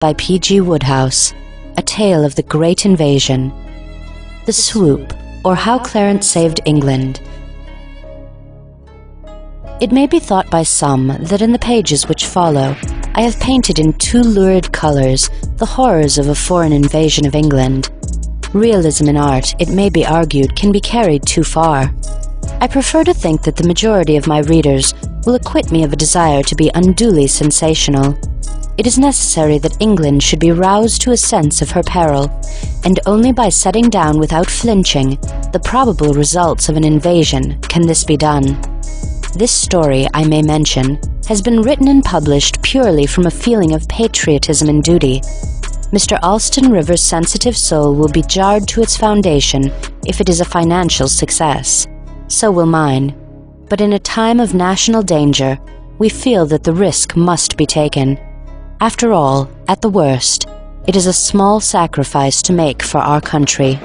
by P.G. Wodehouse, A Tale of the Great Invasion. The Swoop, or How Clarence Saved England. It may be thought by some that in the pages which follow I have painted in too lurid colours the horrors of a foreign invasion of England. Realism in art, it may be argued, can be carried too far. I prefer to think that the majority of my readers will acquit me of a desire to be unduly sensational. It is necessary that England should be roused to a sense of her peril, and only by setting down without flinching the probable results of an invasion can this be done. This story, I may mention, has been written and published purely from a feeling of patriotism and duty. Mr. Alston River's sensitive soul will be jarred to its foundation if it is a financial success. So will mine. But in a time of national danger, we feel that the risk must be taken. After all, at the worst, it is a small sacrifice to make for our country.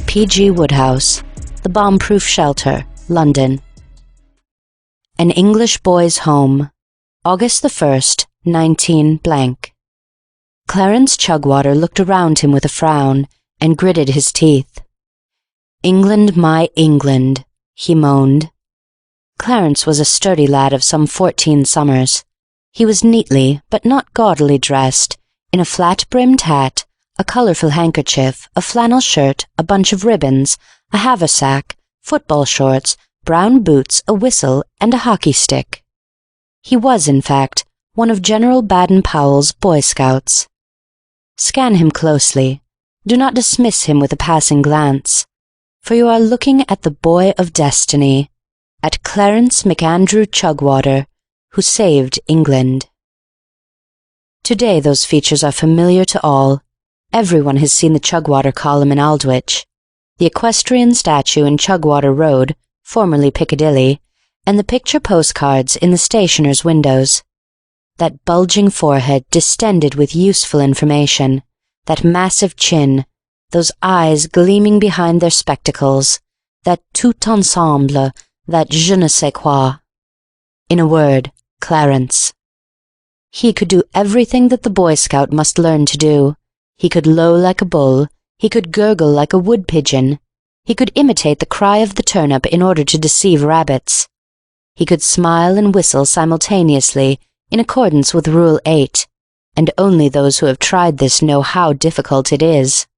P.G. Wodehouse, The Bomb-Proof Shelter, London. An English Boy's Home, August the 1st, 19 blank. Clarence Chugwater looked around him with a frown and gritted his teeth. "England, my England," he moaned. Clarence was a sturdy lad of some 14 summers. He was neatly, but not gaudily dressed, in a flat-brimmed hat, a colourful handkerchief, a flannel shirt, a bunch of ribbons, a haversack, football shorts, brown boots, a whistle, and a hockey stick. He was, in fact, one of General Baden-Powell's Boy Scouts. Scan him closely. Do not dismiss him with a passing glance, for you are looking at the boy of destiny, at Clarence MacAndrew Chugwater, who saved England. Today those features are familiar to all. Everyone has seen the Chugwater column in Aldwych, the equestrian statue in Chugwater Road, formerly Piccadilly, and the picture postcards in the stationers' windows. That bulging forehead distended with useful information, that massive chin, those eyes gleaming behind their spectacles, that tout ensemble, that je ne sais quoi. In a word, Clarence. He could do everything that the Boy Scout must learn to do. He could low like a bull, he could gurgle like a wood pigeon, he could imitate the cry of the turnip in order to deceive rabbits. He could smile and whistle simultaneously in accordance with Rule 8, and only those who have tried this know how difficult it is.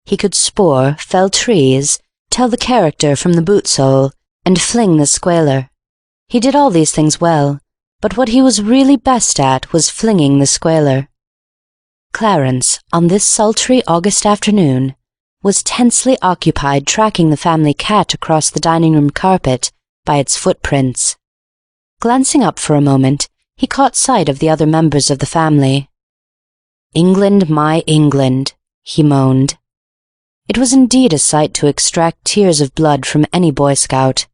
He could spoor, fell trees, tell the character from the boot sole, and fling the squealer. He did all these things well, but what he was really best at was flinging the squealer. Clarence, on this sultry August afternoon, was tensely occupied tracking the family cat across the dining-room carpet by its footprints. Glancing up for a moment, he caught sight of the other members of the family. "England, my England," he moaned. It was indeed a sight to extract tears of blood from any Boy Scout.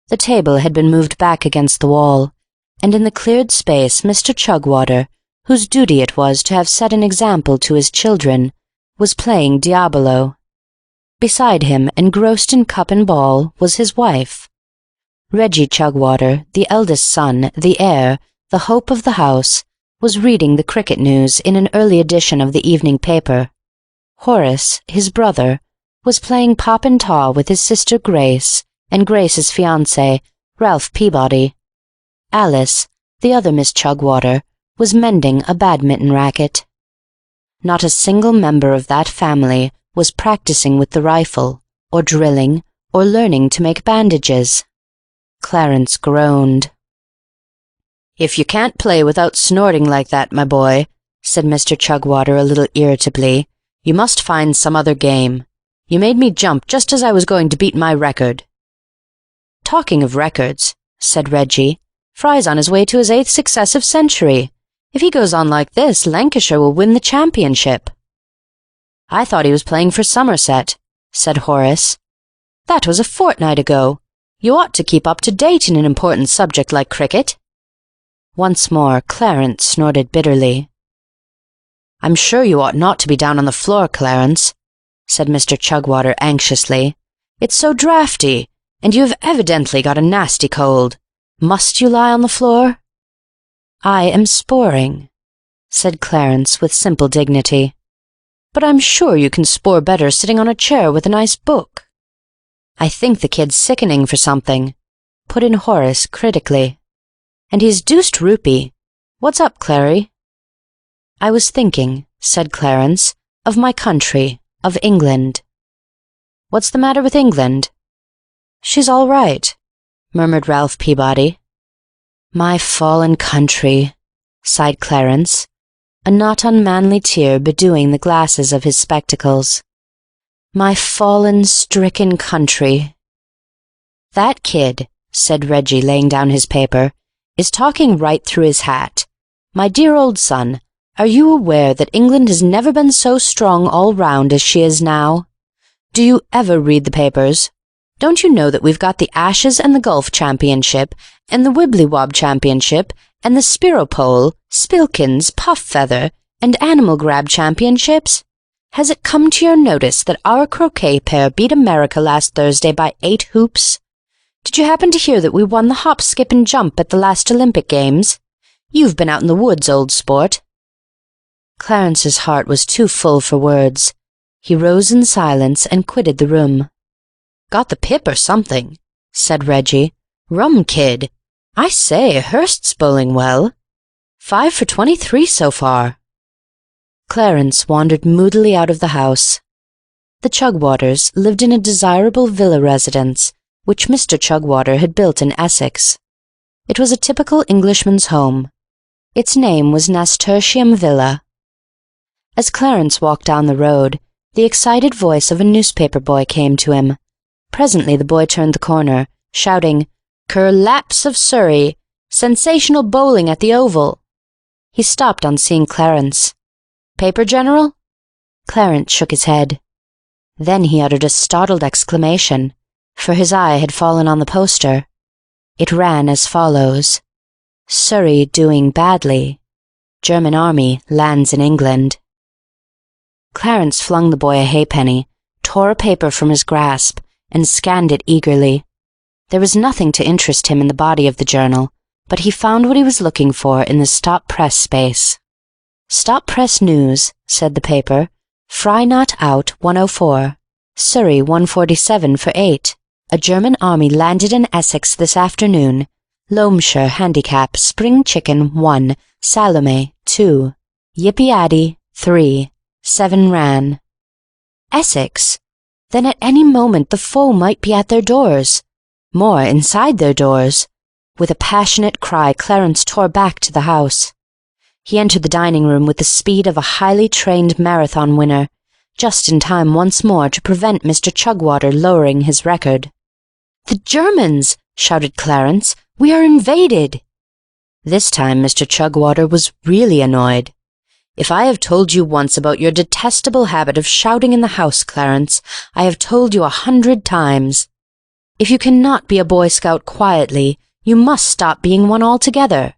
The table had been moved back against the wall, and in the cleared space Mr. Chugwater, whose duty it was to have set an example to his children, was playing Diabolo. Beside him, engrossed in cup and ball, was his wife. Reggie Chugwater, the eldest son, the heir, the hope of the house, was reading the cricket news in an early edition of the evening paper. Horace, his brother, was playing pop and taw with his sister Grace and Grace's fiancé, Ralph Peabody. Alice, the other Miss Chugwater, was mending a badminton racket. Not a single member of that family was practicing with the rifle, or drilling, or learning to make bandages. Clarence groaned. "If you can't play without snorting like that, my boy," said Mr. Chugwater a little irritably, "you must find some other game. You made me jump just as I was going to beat my record." "Talking of records," said Reggie, "Fry's on his way to his 8th successive century. If he goes on like this, Lancashire will win the championship." "I thought he was playing for Somerset," said Horace. "That was a fortnight ago. You ought to keep up to date in an important subject like cricket." Once more Clarence snorted bitterly. "I'm sure you ought not to be down on the floor, Clarence," said Mr. Chugwater anxiously. "It's so draughty, and you have evidently got a nasty cold. Must you lie on the floor?" "I am sporing," said Clarence with simple dignity. "But I'm sure you can spore better sitting on a chair with a nice book." "I think the kid's sickening for something," put in Horace critically. "And he's deuced roopy. What's up, Clary?" "I was thinking," said Clarence, "of my country, of England." "What's the matter with England?" "She's all right," murmured Ralph Peabody. "My fallen country," sighed Clarence, a not unmanly tear bedewing the glasses of his spectacles. "My fallen, stricken country." "That kid," said Reggie, laying down his paper, "is talking right through his hat. My dear old son, are you aware that England has never been so strong all round as she is now? Do you ever read the papers? Don't you know that we've got the Ashes and the Golf Championship, and the Wibbly-Wob Championship, and the Spiropole, Spilkins, Puff Feather, and Animal Grab Championships? Has it come to your notice that our croquet pair beat America last Thursday by 8 hoops? Did you happen to hear that we won the hop, skip, and jump at the last Olympic Games? You've been out in the woods, old sport." Clarence's heart was too full for words. He rose in silence and quitted the room. "Got the pip or something," said Reggie. "Rum kid. I say, Hurst's bowling well. 5 for 23 so far." Clarence wandered moodily out of the house. The Chugwaters lived in a desirable villa residence, which Mr. Chugwater had built in Essex. It was a typical Englishman's home. Its name was Nasturtium Villa. As Clarence walked down the road, the excited voice of a newspaper boy came to him. Presently the boy turned the corner, shouting, "Curlaps of Surrey! Sensational bowling at the Oval!" He stopped on seeing Clarence. "Paper, General?" Clarence shook his head. Then he uttered a startled exclamation, for his eye had fallen on the poster. It ran as follows: "Surrey doing badly. German army lands in England." Clarence flung the boy a halfpenny, tore a paper from his grasp, and scanned it eagerly. There was nothing to interest him in the body of the journal, but he found what he was looking for in the stop press space. "Stop press news," said the paper. "Fry not out 104. Surrey 147 for 8. A German army landed in Essex this afternoon. Loamshire handicap spring chicken 1, Salome 2, Yippee-Addy 3, 7 ran." Essex? Then at any moment the foe might be at their doors. More, inside their doors. With a passionate cry, Clarence tore back to the house. He entered the dining room with the speed of a highly trained marathon winner, just in time once more to prevent Mr. Chugwater lowering his record. "The Germans!" shouted Clarence. "We are invaded!" This time Mr. Chugwater was really annoyed. "If I have told you once about your detestable habit of shouting in the house, Clarence, I have told you 100 times. If you cannot be a Boy Scout quietly, you must stop being one altogether.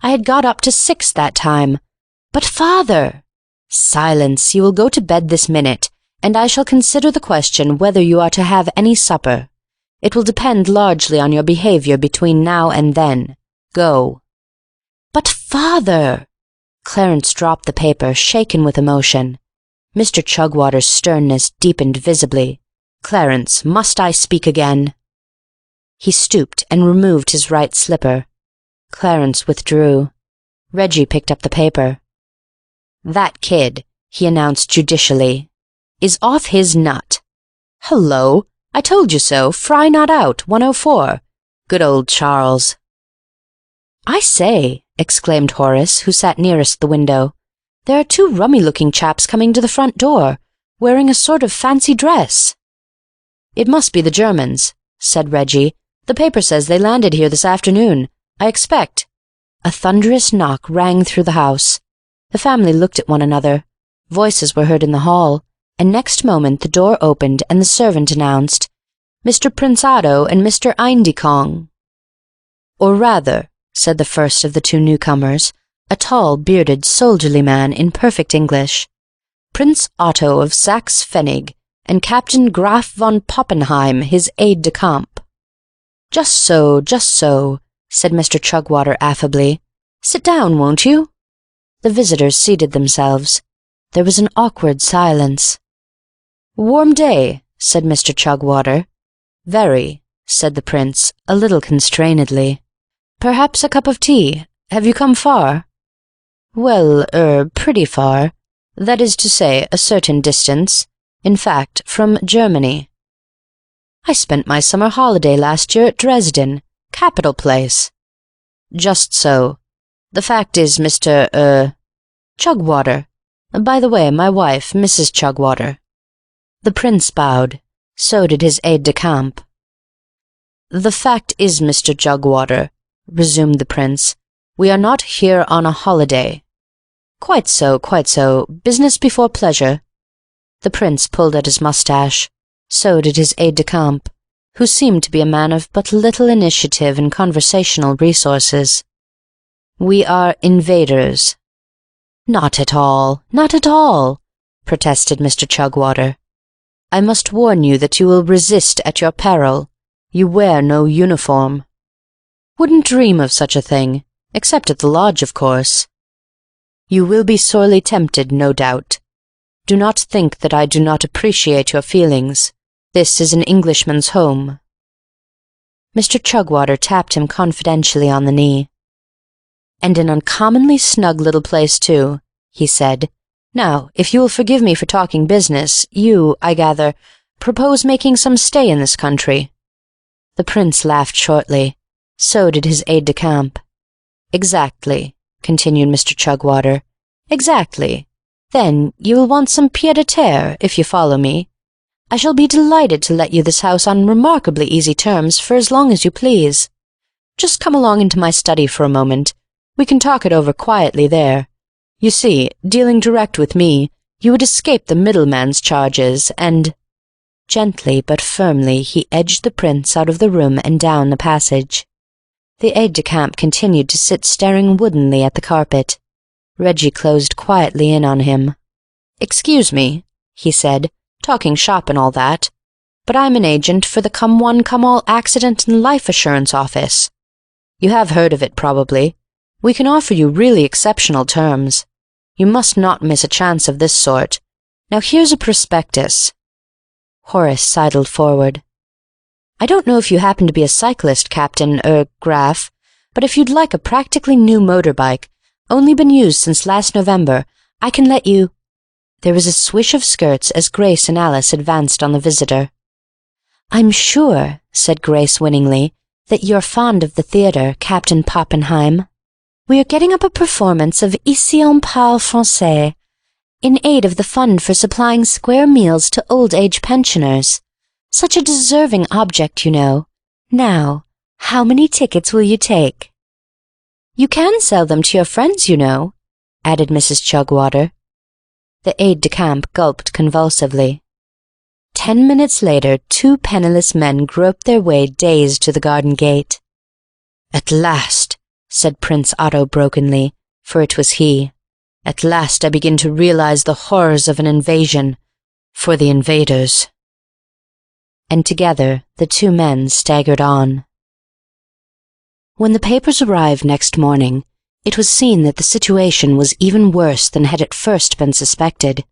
I had got up to 6 that time. But, father—" "Silence! You will go to bed this minute, and I shall consider the question whether you are to have any supper. It will depend largely on your behaviour between now and then. Go." "But, father—" Clarence dropped the paper, shaken with emotion. Mr. Chugwater's sternness deepened visibly. "Clarence, must I speak again?" He stooped and removed his right slipper. Clarence withdrew. Reggie picked up the paper. "That kid," he announced judicially, "is off his nut. Hullo! I told you so. Fry not out 104. Good old Charles." "I say," exclaimed Horace, who sat nearest the window, "there are 2 rummy-looking chaps coming to the front door, wearing a sort of fancy dress." "It must be the Germans," said Reggie. "The paper says they landed here this afternoon. I expect—" A thunderous knock rang through the house. The family looked at one another. Voices were heard in the hall, and next moment the door opened and the servant announced, "Mr. Prinsado and Mr. Eindikong." "Or rather," said the first of the 2 newcomers, a tall, bearded, soldierly man in perfect English, "Prince Otto of Saxe-Pfennig, and Captain Graf von Poppenheim, his aide-de-camp." Just so," said Mr. Chugwater affably. "Sit down, won't you?" The visitors seated themselves. There was an awkward silence. "Warm day," said Mr. Chugwater. "Very," said the Prince, a little constrainedly. "Perhaps a cup of tea. Have you come far?" "Well, pretty far. That is to say, a certain distance. In fact, from Germany." "I spent my summer holiday last year at Dresden. Capital place." "Just so. The fact is, Mr. Chugwater. By the way, my wife, Mrs. Chugwater." The Prince bowed. So did his aide-de-camp. "The fact is, Mr. Chugwater," resumed the Prince, "we are not here on a holiday." "Quite so, quite so. Business before pleasure." The Prince pulled at his moustache. So did his aide-de-camp, who seemed to be a man of but little initiative and conversational resources. "We are invaders." "Not at all, not at all," protested Mr. Chugwater. "I must warn you that you will resist at your peril. You wear no uniform." "Wouldn't dream of such a thing, except at the lodge, of course." "You will be sorely tempted, no doubt. Do not think that I do not appreciate your feelings. This is an Englishman's home." Mr. Chugwater tapped him confidentially on the knee. "And an uncommonly snug little place, too," he said. "Now, if you will forgive me for talking business, you, I gather, propose making some stay in this country." The Prince laughed shortly. So did his aide-de-camp. "Exactly," continued Mr. Chugwater. "Exactly. Then you will want some pied-à-terre, if you follow me. I shall be delighted to let you this house on remarkably easy terms for as long as you please. Just come along into my study for a moment. We can talk it over quietly there. You see, dealing direct with me, you would escape the middleman's charges, and—" Gently but firmly he edged the Prince out of the room and down the passage. The aide-de-camp continued to sit staring woodenly at the carpet. Reggie closed quietly in on him. "Excuse me," he said, "talking shop and all that, but I'm an agent for the come-one-come-all Accident and Life Assurance Office. You have heard of it, probably. We can offer you really exceptional terms. You must not miss a chance of this sort. Now here's a prospectus." Horace sidled forward. "I don't know if you happen to be a cyclist, Captain, Graf, but if you'd like a practically new motorbike, only been used since last November, I can let you—" There was a swish of skirts as Grace and Alice advanced on the visitor. "I'm sure," said Grace winningly, "that you're fond of the theatre, Captain Poppenheim. We are getting up a performance of Ici on parle français, in aid of the fund for supplying square meals to old-age pensioners. Such a deserving object, you know. Now, how many tickets will you take?" "You can sell them to your friends, you know," added Mrs. Chugwater. The aide-de-camp gulped convulsively. 10 minutes later, 2 penniless men groped their way dazed to the garden gate. "At last," said Prince Otto brokenly, for it was he. "At last I begin to realize the horrors of an invasion. For the invaders." And together the 2 men staggered on. When the papers arrived next morning, it was seen that the situation was even worse than had at first been suspected.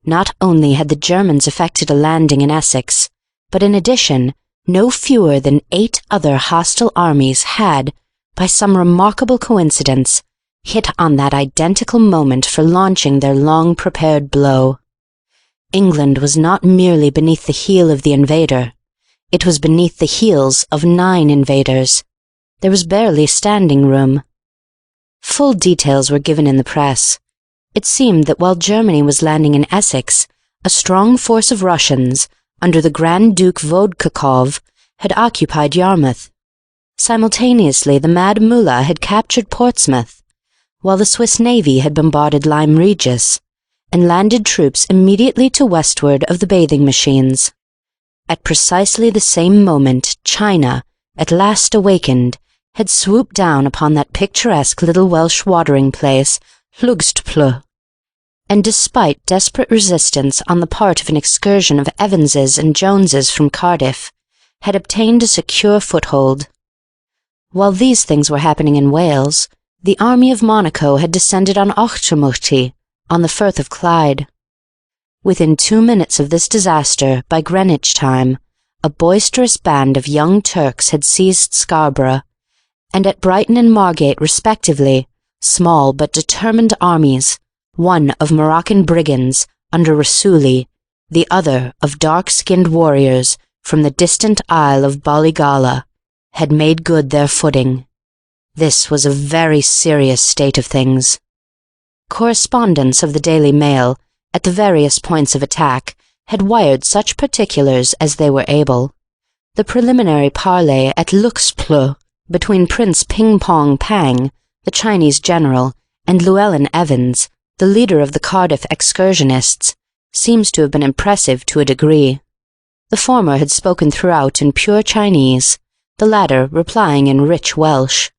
Not only had the Germans effected a landing in Essex, but in addition, no fewer than 8 other hostile armies had, by some remarkable coincidence, hit on that identical moment for launching their long-prepared blow. England was not merely beneath the heel of the invader. It was beneath the heels of 9 invaders. There was barely standing room. Full details were given in the press. It seemed that while Germany was landing in Essex, a strong force of Russians, under the Grand Duke Vodkakov, had occupied Yarmouth. Simultaneously, the Mad Mullah had captured Portsmouth, while the Swiss Navy had bombarded Lyme Regis, and landed troops immediately to westward of the bathing machines. At precisely the same moment, China, at last awakened, had swooped down upon that picturesque little Welsh watering place, Llwgstplw, and despite desperate resistance on the part of an excursion of Evanses and Joneses from Cardiff, had obtained a secure foothold. While these things were happening in Wales, The army of Monaco had descended on Auchtermuchty, on the Firth of Clyde. Within 2 minutes of this disaster, by Greenwich time, a boisterous band of young Turks had seized Scarborough, and at Brighton and Margate respectively, small but determined armies, one of Moroccan brigands under Rasooli, the other of dark-skinned warriors from the distant isle of Bollygolla, had made good their footing. This was a very serious state of things. Correspondents of the Daily Mail, at the various points of attack, had wired such particulars as they were able. The preliminary parley at Luxembourg between Prince Ping Pong Pang, the Chinese general, and Llewellyn Evans, the leader of the Cardiff excursionists, seems to have been impressive to a degree. The former had spoken throughout in pure Chinese, the latter replying in rich Welsh,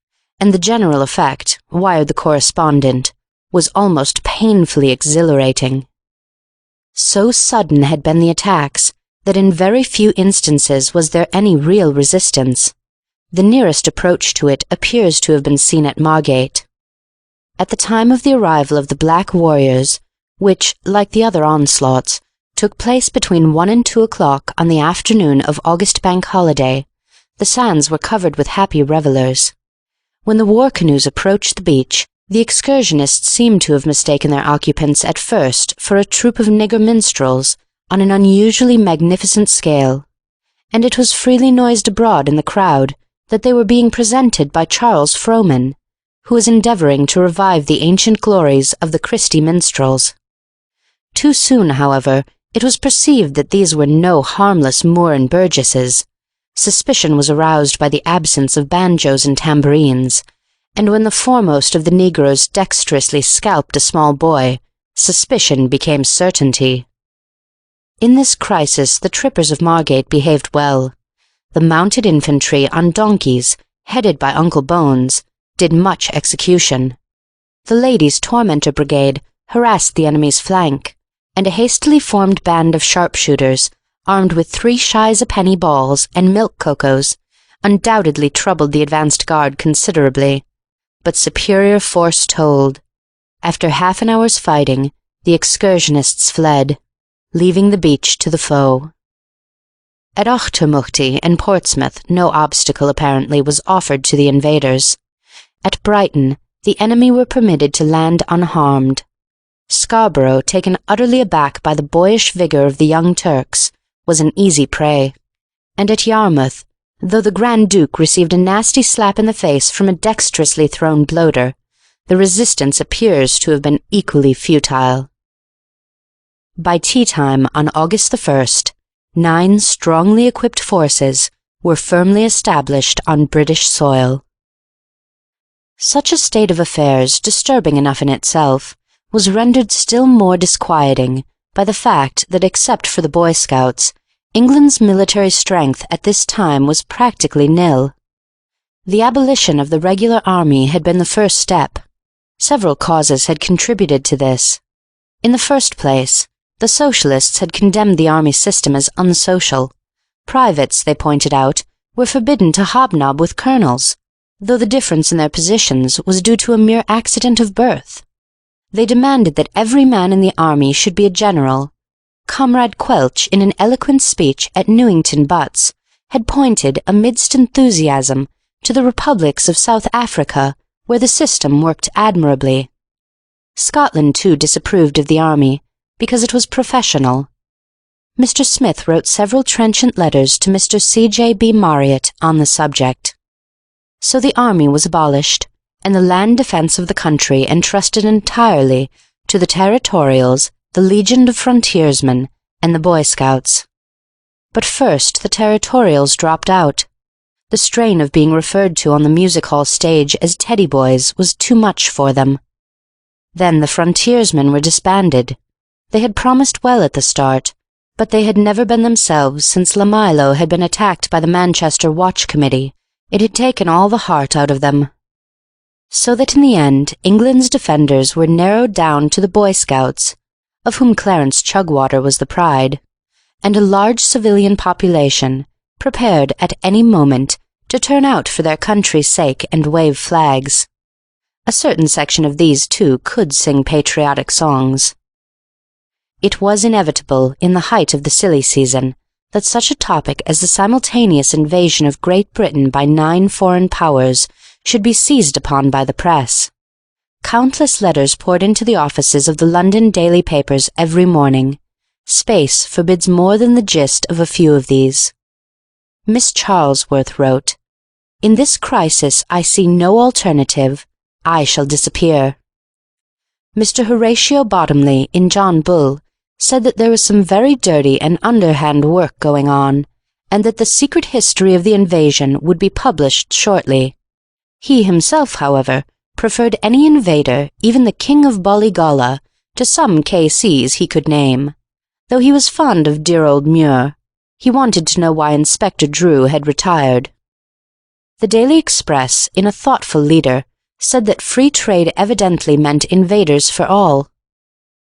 and the general effect, wired the correspondent, was almost painfully exhilarating. So sudden had been the attacks that in very few instances was there any real resistance. The nearest approach to it appears to have been seen at Margate. At the time of the arrival of the Black Warriors, which, like the other onslaughts, took place between 1 and 2 o'clock on the afternoon of August Bank Holiday, the sands were covered with happy revellers. When the war canoes approached the beach, the excursionists seemed to have mistaken their occupants at first for a troupe of nigger minstrels on an unusually magnificent scale, and it was freely noised abroad in the crowd that they were being presented by Charles Frohman, who was endeavouring to revive the ancient glories of the Christie minstrels. Too soon, however, it was perceived that these were no harmless Moor and Burgesses. Suspicion was aroused by the absence of banjos and tambourines, and when the foremost of the negroes dexterously scalped a small boy, suspicion became certainty. In this crisis the trippers of Margate behaved well. The mounted infantry on donkeys, headed by Uncle Bones, did much execution. The ladies' tormentor brigade harassed the enemy's flank, and a hastily formed band of sharpshooters, armed with 3 shies a penny balls and milk cocoas, undoubtedly troubled the advanced guard considerably. But superior force told. After half an hour's fighting, the excursionists fled, leaving the beach to the foe. At Auchtermuchty and Portsmouth no obstacle apparently was offered to the invaders. At Brighton the enemy were permitted to land unharmed. Scarborough, taken utterly aback by the boyish vigour of the young Turks, was an easy prey, and at Yarmouth, though the Grand Duke received a nasty slap in the face from a dexterously thrown bloater, the resistance appears to have been equally futile. By tea-time on August the 1st, 9 strongly equipped forces were firmly established on British soil. Such a state of affairs, disturbing enough in itself, was rendered still more disquieting by the fact that except for the Boy Scouts, England's military strength at this time was practically nil. The abolition of the regular army had been the first step. Several causes had contributed to this. In the first place, the Socialists had condemned the army system as unsocial. Privates, they pointed out, were forbidden to hobnob with colonels, though the difference in their positions was due to a mere accident of birth. They demanded that every man in the army should be a general. Comrade Quelch, in an eloquent speech at Newington Butts, had pointed, amidst enthusiasm, to the republics of South Africa, where the system worked admirably. Scotland, too, disapproved of the army, because it was professional. Mr. Smith wrote several trenchant letters to Mr. C.J.B. Marriott on the subject. So the army was abolished, and the land defence of the country entrusted entirely to the Territorials, the Legion of Frontiersmen, and the Boy Scouts. But first the Territorials dropped out. The strain of being referred to on the music-hall stage as Teddy Boys was too much for them. Then the Frontiersmen were disbanded. They had promised well at the start, but they had never been themselves since Lamilo had been attacked by the Manchester Watch Committee. It had taken all the heart out of them. So that in the end England's defenders were narrowed down to the Boy Scouts, of whom Clarence Chugwater was the pride, and a large civilian population, prepared at any moment to turn out for their country's sake and wave flags. A certain section of these, too, could sing patriotic songs. It was inevitable, in the height of the silly season, that such a topic as the simultaneous invasion of Great Britain by 9 foreign powers should be seized upon by the press. Countless letters poured into the offices of the London daily papers every morning. Space forbids more than the gist of a few of these. Miss Charlesworth wrote, "In this crisis I see no alternative. I shall disappear." Mr. Horatio Bottomley, in John Bull, said that there was some very dirty and underhand work going on, and that the secret history of the invasion would be published shortly. He himself, however, preferred any invader, even the King of Bollygolla, to some K.C.'s he could name. Though he was fond of dear old Muir, he wanted to know why Inspector Drew had retired. The Daily Express, in a thoughtful leader, said that free trade evidently meant invaders for all.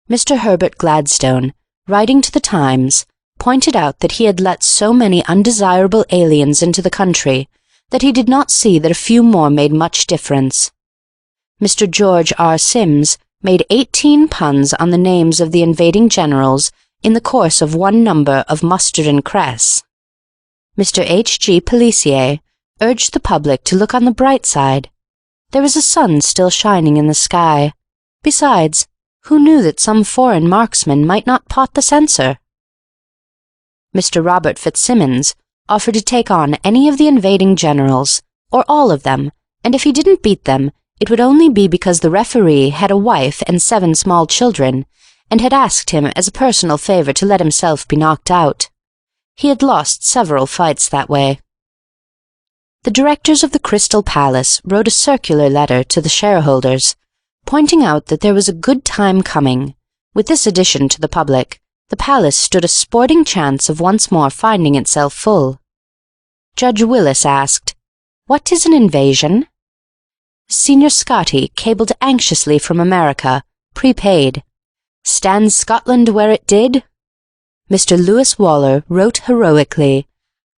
Mr. Herbert Gladstone, writing to the Times, pointed out that he had let so many undesirable aliens into the country that he did not see that a few more made much difference. Mr. George R. Sims made 18 puns on the names of the invading generals in the course of one number of Mustard and Cress. Mr. H. G. Pelissier urged the public to look on the bright side. There was a sun still shining in the sky. Besides, who knew that some foreign marksman might not pot the censor? Mr. Robert Fitzsimmons offered to take on any of the invading generals, or all of them, and if he didn't beat them, it would only be because the referee had a wife and 7 small children, and had asked him as a personal favor to let himself be knocked out. He had lost several fights that way. The directors of the Crystal Palace wrote a circular letter to the shareholders, pointing out that there was a good time coming. With this addition to the public, the palace stood a sporting chance of once more finding itself full. Judge Willis asked, "What is an invasion?" Senior Scotty cabled anxiously from America, prepaid. "Stands Scotland where it did?" Mr. Lewis Waller wrote heroically,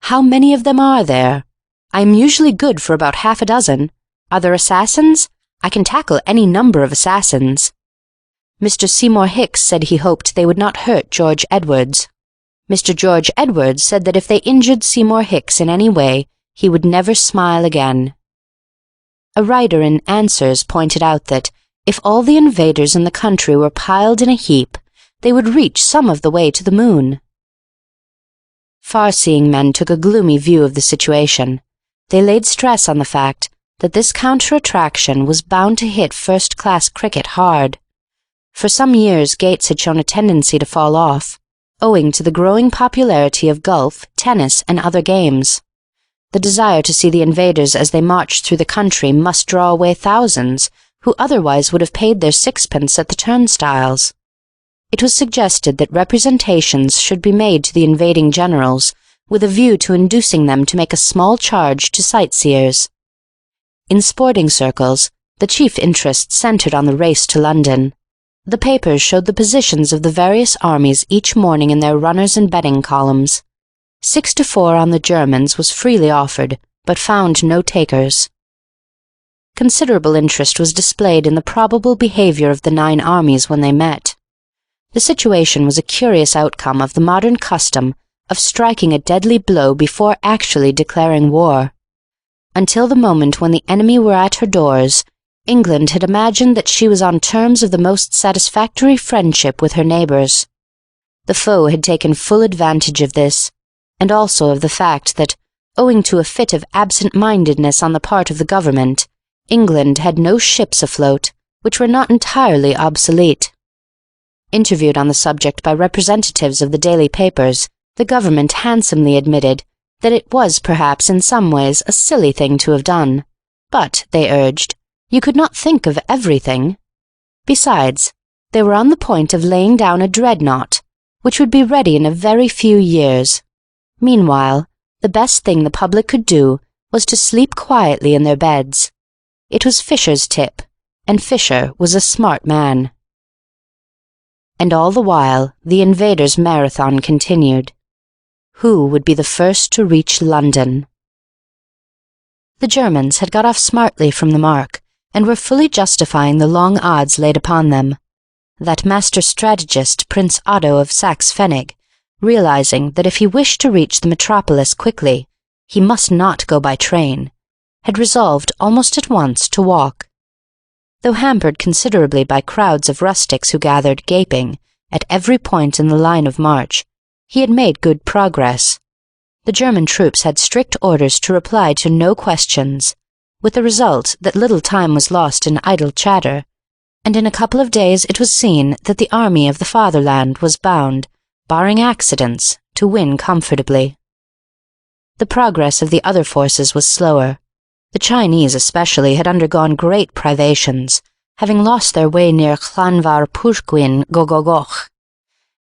"How many of them are there? I am usually good for about half a dozen. Are there assassins? I can tackle any number of assassins." Mr. Seymour Hicks said he hoped they would not hurt George Edwards. Mr. George Edwards said that if they injured Seymour Hicks in any way, he would never smile again. A writer in Answers pointed out that, if all the invaders in the country were piled in a heap, they would reach some of the way to the moon. Far-seeing men took a gloomy view of the situation. They laid stress on the fact that this counter-attraction was bound to hit first-class cricket hard. For some years Gates had shown a tendency to fall off, owing to the growing popularity of golf, tennis, and other games. The desire to see the invaders as they marched through the country must draw away thousands, who otherwise would have paid their sixpence at the turnstiles. It was suggested that representations should be made to the invading generals, with a view to inducing them to make a small charge to sightseers. In sporting circles, the chief interest centered on the race to London. The papers showed the positions of the various armies each morning in their runners and betting columns. 6-4 on the Germans was freely offered, but found no takers. Considerable interest was displayed in the probable behavior of the 9 armies when they met. The situation was a curious outcome of the modern custom of striking a deadly blow before actually declaring war. Until the moment when the enemy were at her doors, England had imagined that she was on terms of the most satisfactory friendship with her neighbours. The foe had taken full advantage of this, and also of the fact that, owing to a fit of absent-mindedness on the part of the government, England had no ships afloat, which were not entirely obsolete. Interviewed on the subject by representatives of the daily papers, the government handsomely admitted that it was perhaps in some ways a silly thing to have done, but, they urged, you could not think of everything. Besides, they were on the point of laying down a dreadnought, which would be ready in a very few years. Meanwhile, the best thing the public could do was to sleep quietly in their beds. It was Fisher's tip, and Fisher was a smart man. And all the while, the invaders' marathon continued. Who would be the first to reach London? The Germans had got off smartly from the mark, and were fully justifying the long odds laid upon them. That master strategist, Prince Otto of Saxe-Pfennig, realizing that if he wished to reach the metropolis quickly, he must not go by train, had resolved almost at once to walk. Though hampered considerably by crowds of rustics who gathered gaping at every point in the line of march, he had made good progress. The German troops had strict orders to reply to no questions, with the result that little time was lost in idle chatter, and in a couple of days it was seen that the army of the fatherland was bound, barring accidents, to win comfortably. The progress of the other forces was slower. The Chinese especially had undergone great privations, having lost their way near Llanfair Pwllgwyn Gogogoch,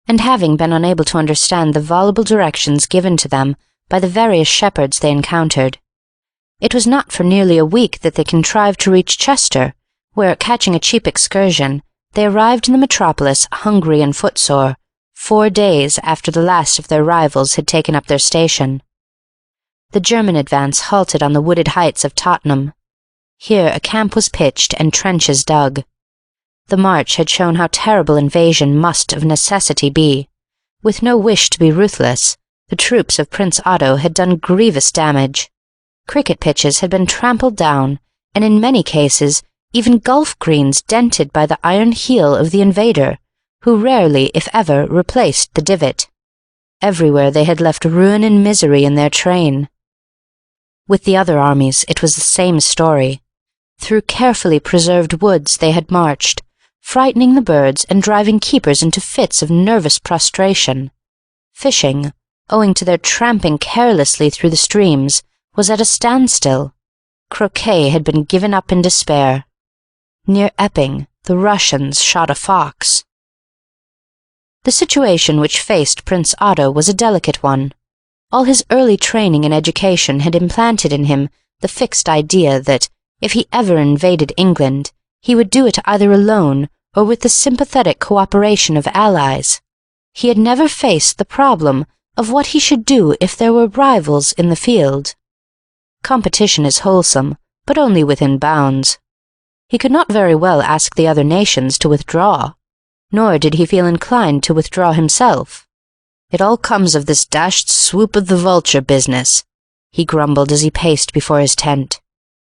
and having been unable to understand the voluble directions given to them by the various shepherds they encountered. It was not for nearly a week that they contrived to reach Chester, where, catching a cheap excursion, they arrived in the metropolis hungry and footsore, 4 days after the last of their rivals had taken up their station. The German advance halted on the wooded heights of Tottenham. Here a camp was pitched and trenches dug. The march had shown how terrible invasion must of necessity be. With no wish to be ruthless, the troops of Prince Otto had done grievous damage. Cricket pitches had been trampled down, and in many cases even golf greens dented by the iron heel of the invader, who rarely, if ever, replaced the divot. Everywhere they had left ruin and misery in their train. With the other armies it was the same story. Through carefully preserved woods they had marched, frightening the birds and driving keepers into fits of nervous prostration. Fishing, owing to their tramping carelessly through the streams, was at a standstill. Croquet had been given up in despair. Near Epping, the Russians shot a fox. The situation which faced Prince Otto was a delicate one. All his early training and education had implanted in him the fixed idea that, if he ever invaded England, he would do it either alone or with the sympathetic cooperation of allies. He had never faced the problem of what he should do if there were rivals in the field. Competition is wholesome, but only within bounds. He could not very well ask the other nations to withdraw, nor did he feel inclined to withdraw himself. "It all comes of this dashed Swoop of the Vulture business," he grumbled as he paced before his tent,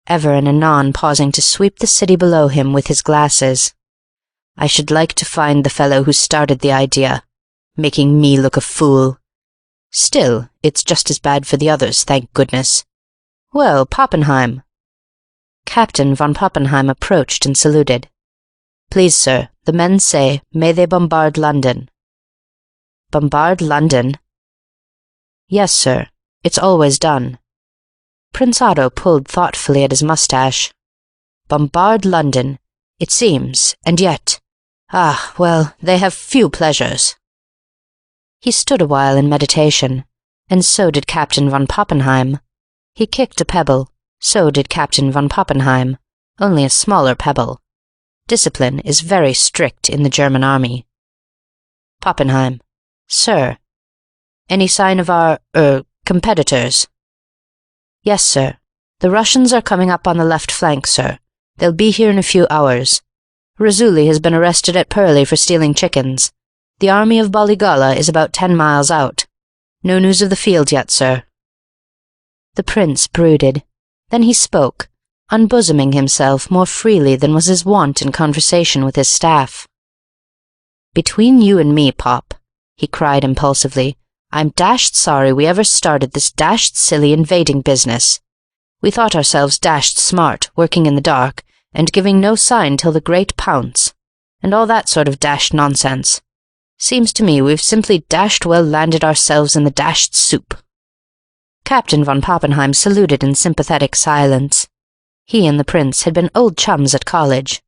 ever and anon pausing to sweep the city below him with his glasses. "I should like to find the fellow who started the idea, making me look a fool. Still, it's just as bad for the others, thank goodness. Well, Poppenheim." Captain von Poppenheim approached and saluted. "Please, sir, the men say, may they bombard London." "Bombard London?" "Yes, sir. It's always done." Prince Otto pulled thoughtfully at his moustache. "Bombard London, it seems, and yet... Ah, well, they have few pleasures." He stood a while in meditation, and so did Captain von Poppenheim. He kicked a pebble, so did Captain von Poppenheim, only a smaller pebble. Discipline is very strict in the German army. "Poppenheim. Sir. Any sign of our, competitors?" "Yes, sir. The Russians are coming up on the left flank, sir. They'll be here in a few hours. Razzuli has been arrested at Purley for stealing chickens. The army of Bollygola is about 10 miles out. No news of the field yet, sir." The prince brooded. Then he spoke, unbosoming himself more freely than was his wont in conversation with his staff. "Between you and me, Pop," he cried impulsively, "I'm dashed sorry we ever started this dashed silly invading business. We thought ourselves dashed smart, working in the dark, and giving no sign till the great pounce, and all that sort of dashed nonsense. Seems to me we've simply dashed well landed ourselves in the dashed soup." Captain von Poppenheim saluted in sympathetic silence. He and the prince had been old chums at college.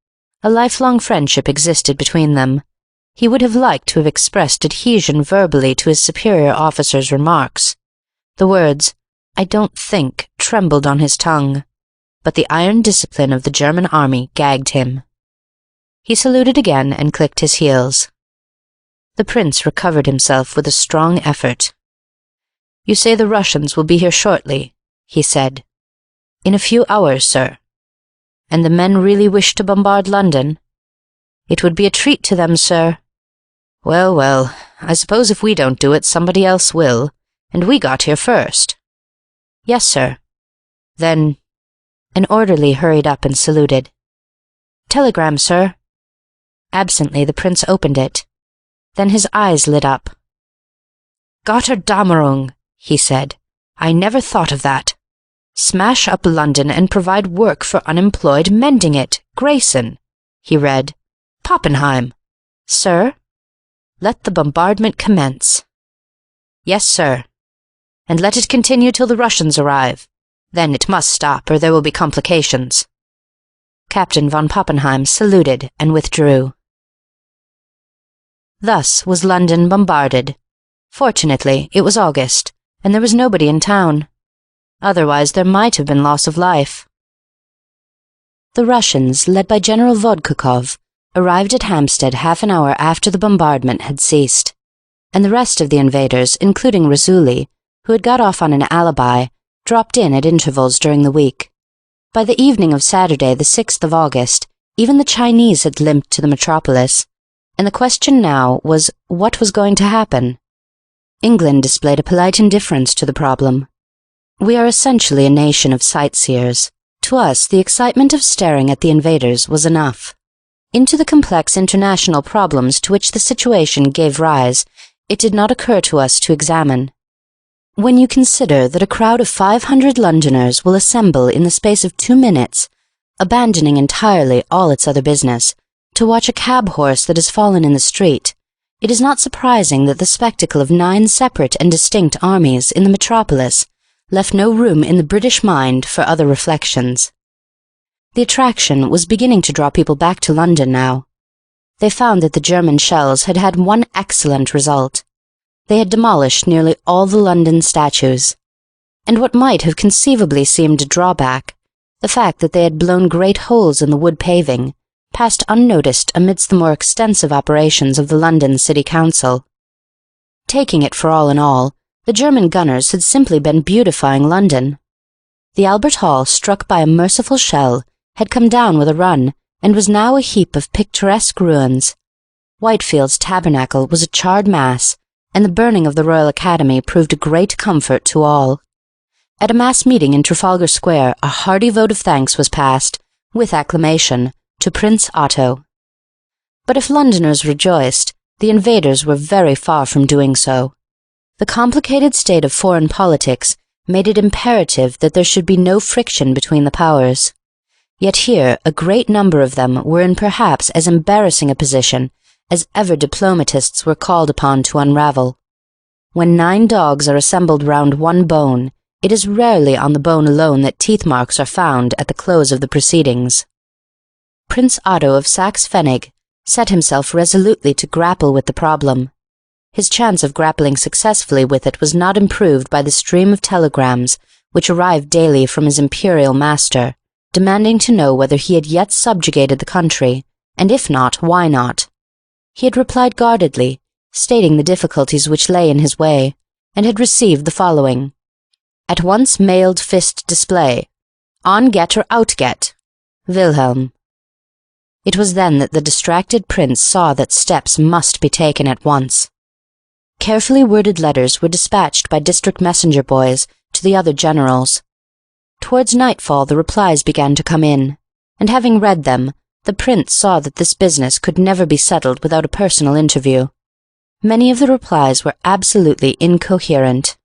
A lifelong friendship existed between them. He would have liked to have expressed adhesion verbally to his superior officer's remarks. The words, "I don't think," trembled on his tongue, but the iron discipline of the German army gagged him. He saluted again and clicked his heels. The prince recovered himself with a strong effort. "You say the Russians will be here shortly," he said. "In a few hours, sir." And the men really wish to bombard London? It would be a treat to them, sir. Well, well, I suppose if we don't do it, somebody else will, and we got here first. Yes, sir. Then... An orderly hurried up and saluted. Telegram, sir. Absently, the prince opened it. Then his eyes lit up. Gotterdammerung, he said. I never thought of that. Smash up London and provide work for unemployed mending it. Grayson, he read. Poppenheim. Sir? Let the bombardment commence. Yes, sir. And let it continue till the Russians arrive. Then it must stop, or there will be complications. Captain von Poppenheim saluted and withdrew. Thus was London bombarded. Fortunately, it was August, and there was nobody in town. Otherwise, there might have been loss of life. The Russians, led by General Vodkakov, arrived at Hampstead half an hour after the bombardment had ceased, and the rest of the invaders, including Raisuli, who had got off on an alibi, dropped in at intervals during the week. By the evening of Saturday, the 6th of August, even the Chinese had limped to the metropolis, and the question now was what was going to happen. England displayed a polite indifference to the problem. We are essentially a nation of sightseers. To us, the excitement of staring at the invaders was enough. Into the complex international problems to which the situation gave rise, it did not occur to us to examine. When you consider that a crowd of 500 Londoners will assemble in the space of 2 minutes, abandoning entirely all its other business, to watch a cab horse that has fallen in the street, it is not surprising that the spectacle of 9 separate and distinct armies in the metropolis left no room in the British mind for other reflections. The attraction was beginning to draw people back to London now. They found that the German shells had had one excellent result. They had demolished nearly all the London statues. And what might have conceivably seemed a drawback, the fact that they had blown great holes in the wood paving, passed unnoticed amidst the more extensive operations of the London City Council. Taking it for all in all, the German gunners had simply been beautifying London. The Albert Hall, struck by a merciful shell, had come down with a run, and was now a heap of picturesque ruins. Whitefield's Tabernacle was a charred mass, and the burning of the Royal Academy proved a great comfort to all. At a mass meeting in Trafalgar Square, a hearty vote of thanks was passed, with acclamation, to Prince Otto. But if Londoners rejoiced, the invaders were very far from doing so. The complicated state of foreign politics made it imperative that there should be no friction between the powers. Yet here a great number of them were in perhaps as embarrassing a position as ever diplomatists were called upon to unravel. When 9 dogs are assembled round one bone, it is rarely on the bone alone that teeth marks are found at the close of the proceedings. Prince Otto of Saxe-Pfennig set himself resolutely to grapple with the problem. His chance of grappling successfully with it was not improved by the stream of telegrams which arrived daily from his imperial master, demanding to know whether he had yet subjugated the country, and if not, why not. He had replied guardedly, stating the difficulties which lay in his way, and had received the following: at once mailed fist display. On get or out get. Wilhelm. It was then that the distracted prince saw that steps must be taken at once. Carefully worded letters were dispatched by district messenger boys to the other generals. Towards nightfall the replies began to come in, and having read them, the prince saw that this business could never be settled without a personal interview. Many of the replies were absolutely incoherent.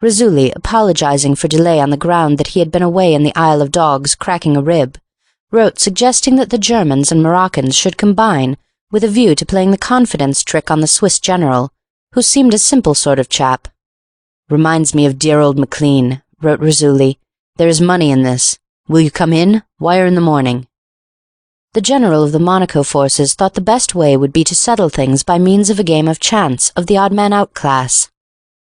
Raisuli, apologizing for delay on the ground that he had been away in the Isle of Dogs cracking a rib, wrote suggesting that the Germans and Moroccans should combine with a view to playing the confidence trick on the Swiss general, who seemed a simple sort of chap. Reminds me of dear old Maclean, wrote Raisuli. There is money in this. Will you come in? Wire in the morning. The general of the Monaco forces thought the best way would be to settle things by means of a game of chance of the odd-man-out class.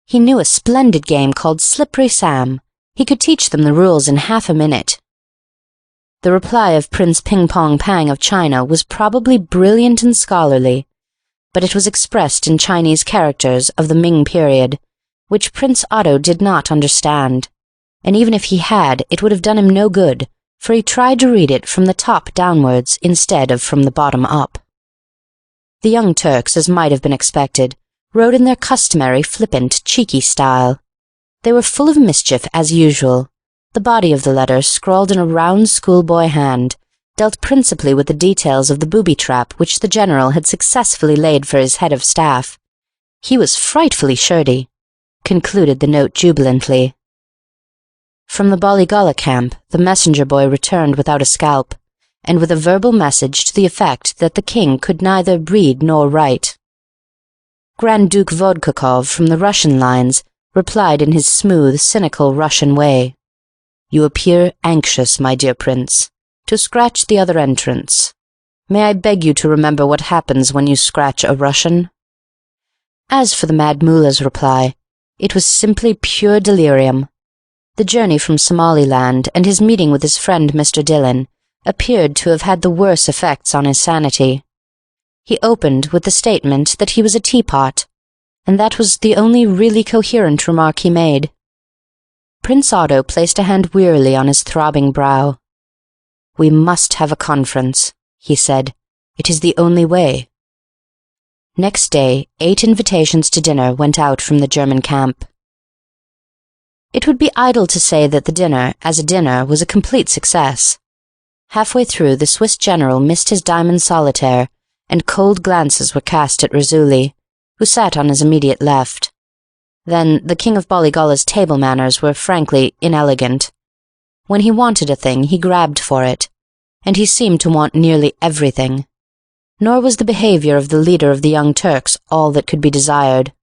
He knew a splendid game called Slippery Sam. He could teach them the rules in half a minute. The reply of Prince Ping-Pong Pang of China was probably brilliant and scholarly, but it was expressed in Chinese characters of the Ming period, which Prince Otto did not understand, and even if he had, it would have done him no good, for he tried to read it from the top downwards instead of from the bottom up. The Young Turks, as might have been expected, wrote in their customary flippant, cheeky style. They were full of mischief as usual. The body of the letter, scrawled in a round schoolboy hand, dealt principally with the details of the booby-trap which the general had successfully laid for his head of staff. He was frightfully shirty, concluded the note jubilantly. From the Bollygolla camp, the messenger boy returned without a scalp, and with a verbal message to the effect that the king could neither read nor write. Grand Duke Vodkakov from the Russian lines replied in his smooth, cynical Russian way. "You appear anxious, my dear prince, to scratch the other entrance. May I beg you to remember what happens when you scratch a Russian?" As for the Mad Mullah's reply, it was simply pure delirium. The journey from Somaliland and his meeting with his friend Mr. Dillon appeared to have had the worse effects on his sanity. He opened with the statement that he was a teapot, and that was the only really coherent remark he made. Prince Otto placed a hand wearily on his throbbing brow. "We must have a conference," he said. "It is the only way." Next day, 8 invitations to dinner went out from the German camp. It would be idle to say that the dinner, as a dinner, was a complete success. Halfway through, the Swiss general missed his diamond solitaire, and cold glances were cast at Raisuli, who sat on his immediate left. Then the King of Bollygolla's table manners were frankly inelegant. When he wanted a thing, he grabbed for it, and he seemed to want nearly everything. Nor was the behaviour of the leader of the Young Turks all that could be desired.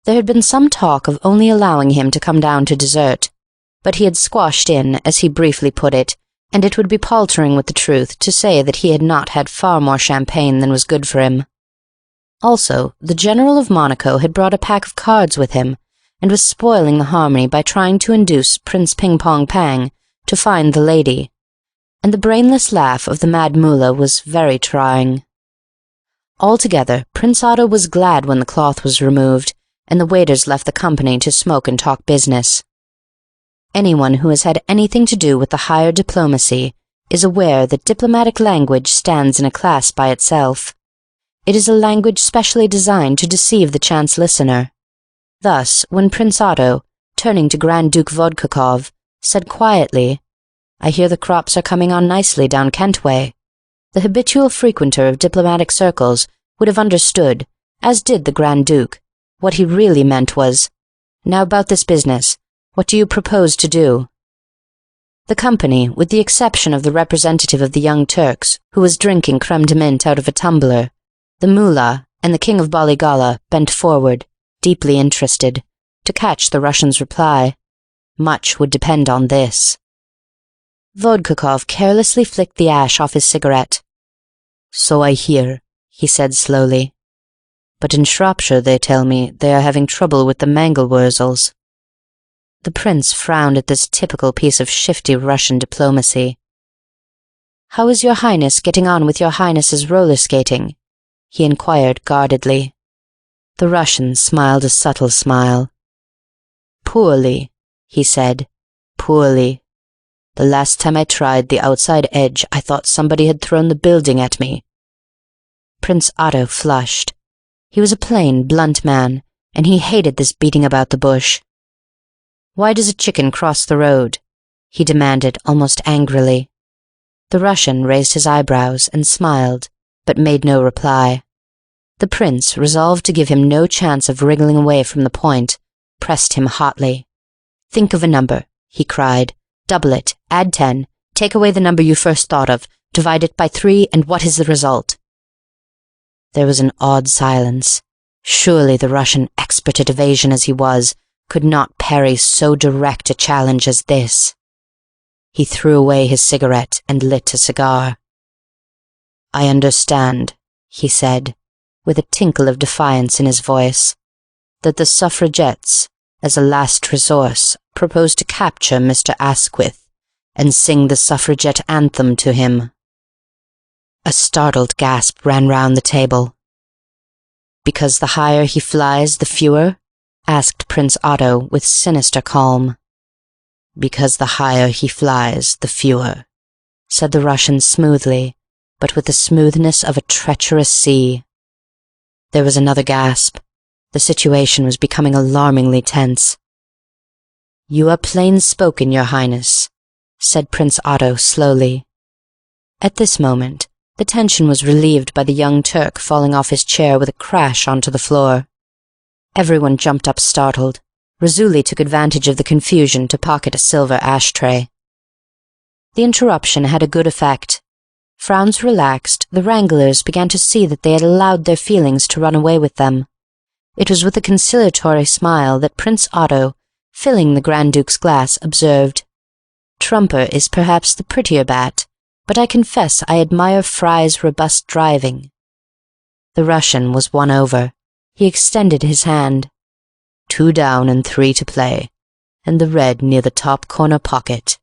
There had been some talk of only allowing him to come down to dessert, but he had squashed in, as he briefly put it, and it would be paltering with the truth to say that he had not had far more champagne than was good for him. Also, the General of Monaco had brought a pack of cards with him, and was spoiling the harmony by trying to induce Prince Ping Pong Pang to find the lady, and the brainless laugh of the Mad Mullah was very trying. Altogether, Prince Otto was glad when the cloth was removed, and the waiters left the company to smoke and talk business. Anyone who has had anything to do with the higher diplomacy is aware that diplomatic language stands in a class by itself. It is a language specially designed to deceive the chance listener. Thus, when Prince Otto, turning to Grand Duke Vodkakov, said quietly, "I hear the crops are coming on nicely down Kent way," the habitual frequenter of diplomatic circles would have understood, as did the Grand Duke. What he really meant was, "Now about this business. What do you propose to do?" The company, with the exception of the representative of the Young Turks, who was drinking creme de mint out of a tumbler, the Mullah, and the King of Bollygolla, bent forward, deeply interested, to catch the Russian's reply. Much would depend on this. Vodkakov carelessly flicked the ash off his cigarette. "So I hear," he said slowly. "But in Shropshire, they tell me, they are having trouble with the Mangelwurzels." The prince frowned at this typical piece of shifty Russian diplomacy. "How is your Highness getting on with your Highness's roller skating?" he inquired guardedly. The Russian smiled a subtle smile. "Poorly," he said. "Poorly. The last time I tried the outside edge, I thought somebody had thrown the building at me." Prince Otto flushed. He was a plain, blunt man, and he hated this beating about the bush. "Why does a chicken cross the road?" he demanded almost angrily. The Russian raised his eyebrows and smiled, but made no reply. The prince, resolved to give him no chance of wriggling away from the point, pressed him hotly. "Think of a number," he cried. "Double it, add 10, take away the number you first thought of, divide it by 3, and what is the result?" There was an awed silence. Surely the Russian, expert at evasion as he was, could not parry so direct a challenge as this. He threw away his cigarette and lit a cigar. "I understand," he said, with a tinkle of defiance in his voice, "that the suffragettes, as a last resource, propose to capture Mr. Asquith and sing the suffragette anthem to him." A startled gasp ran round the table. "Because the higher he flies, the fewer?" asked Prince Otto with sinister calm. "Because the higher he flies, the fewer," said the Russian smoothly, but with the smoothness of a treacherous sea. There was another gasp. The situation was becoming alarmingly tense. "You are plain-spoken, Your Highness," said Prince Otto slowly. At this moment, the tension was relieved by the young Turk falling off his chair with a crash onto the floor. Everyone jumped up startled. Raisuli took advantage of the confusion to pocket a silver ashtray. The interruption had a good effect. Frowns relaxed, the wranglers began to see that they had allowed their feelings to run away with them. It was with a conciliatory smile that Prince Otto, filling the Grand Duke's glass, observed, "Trumper is perhaps the prettier bat, but I confess I admire Fry's robust driving." The Russian was won over. He extended his hand. "2 down and 3 to play, and the red near the top corner pocket,"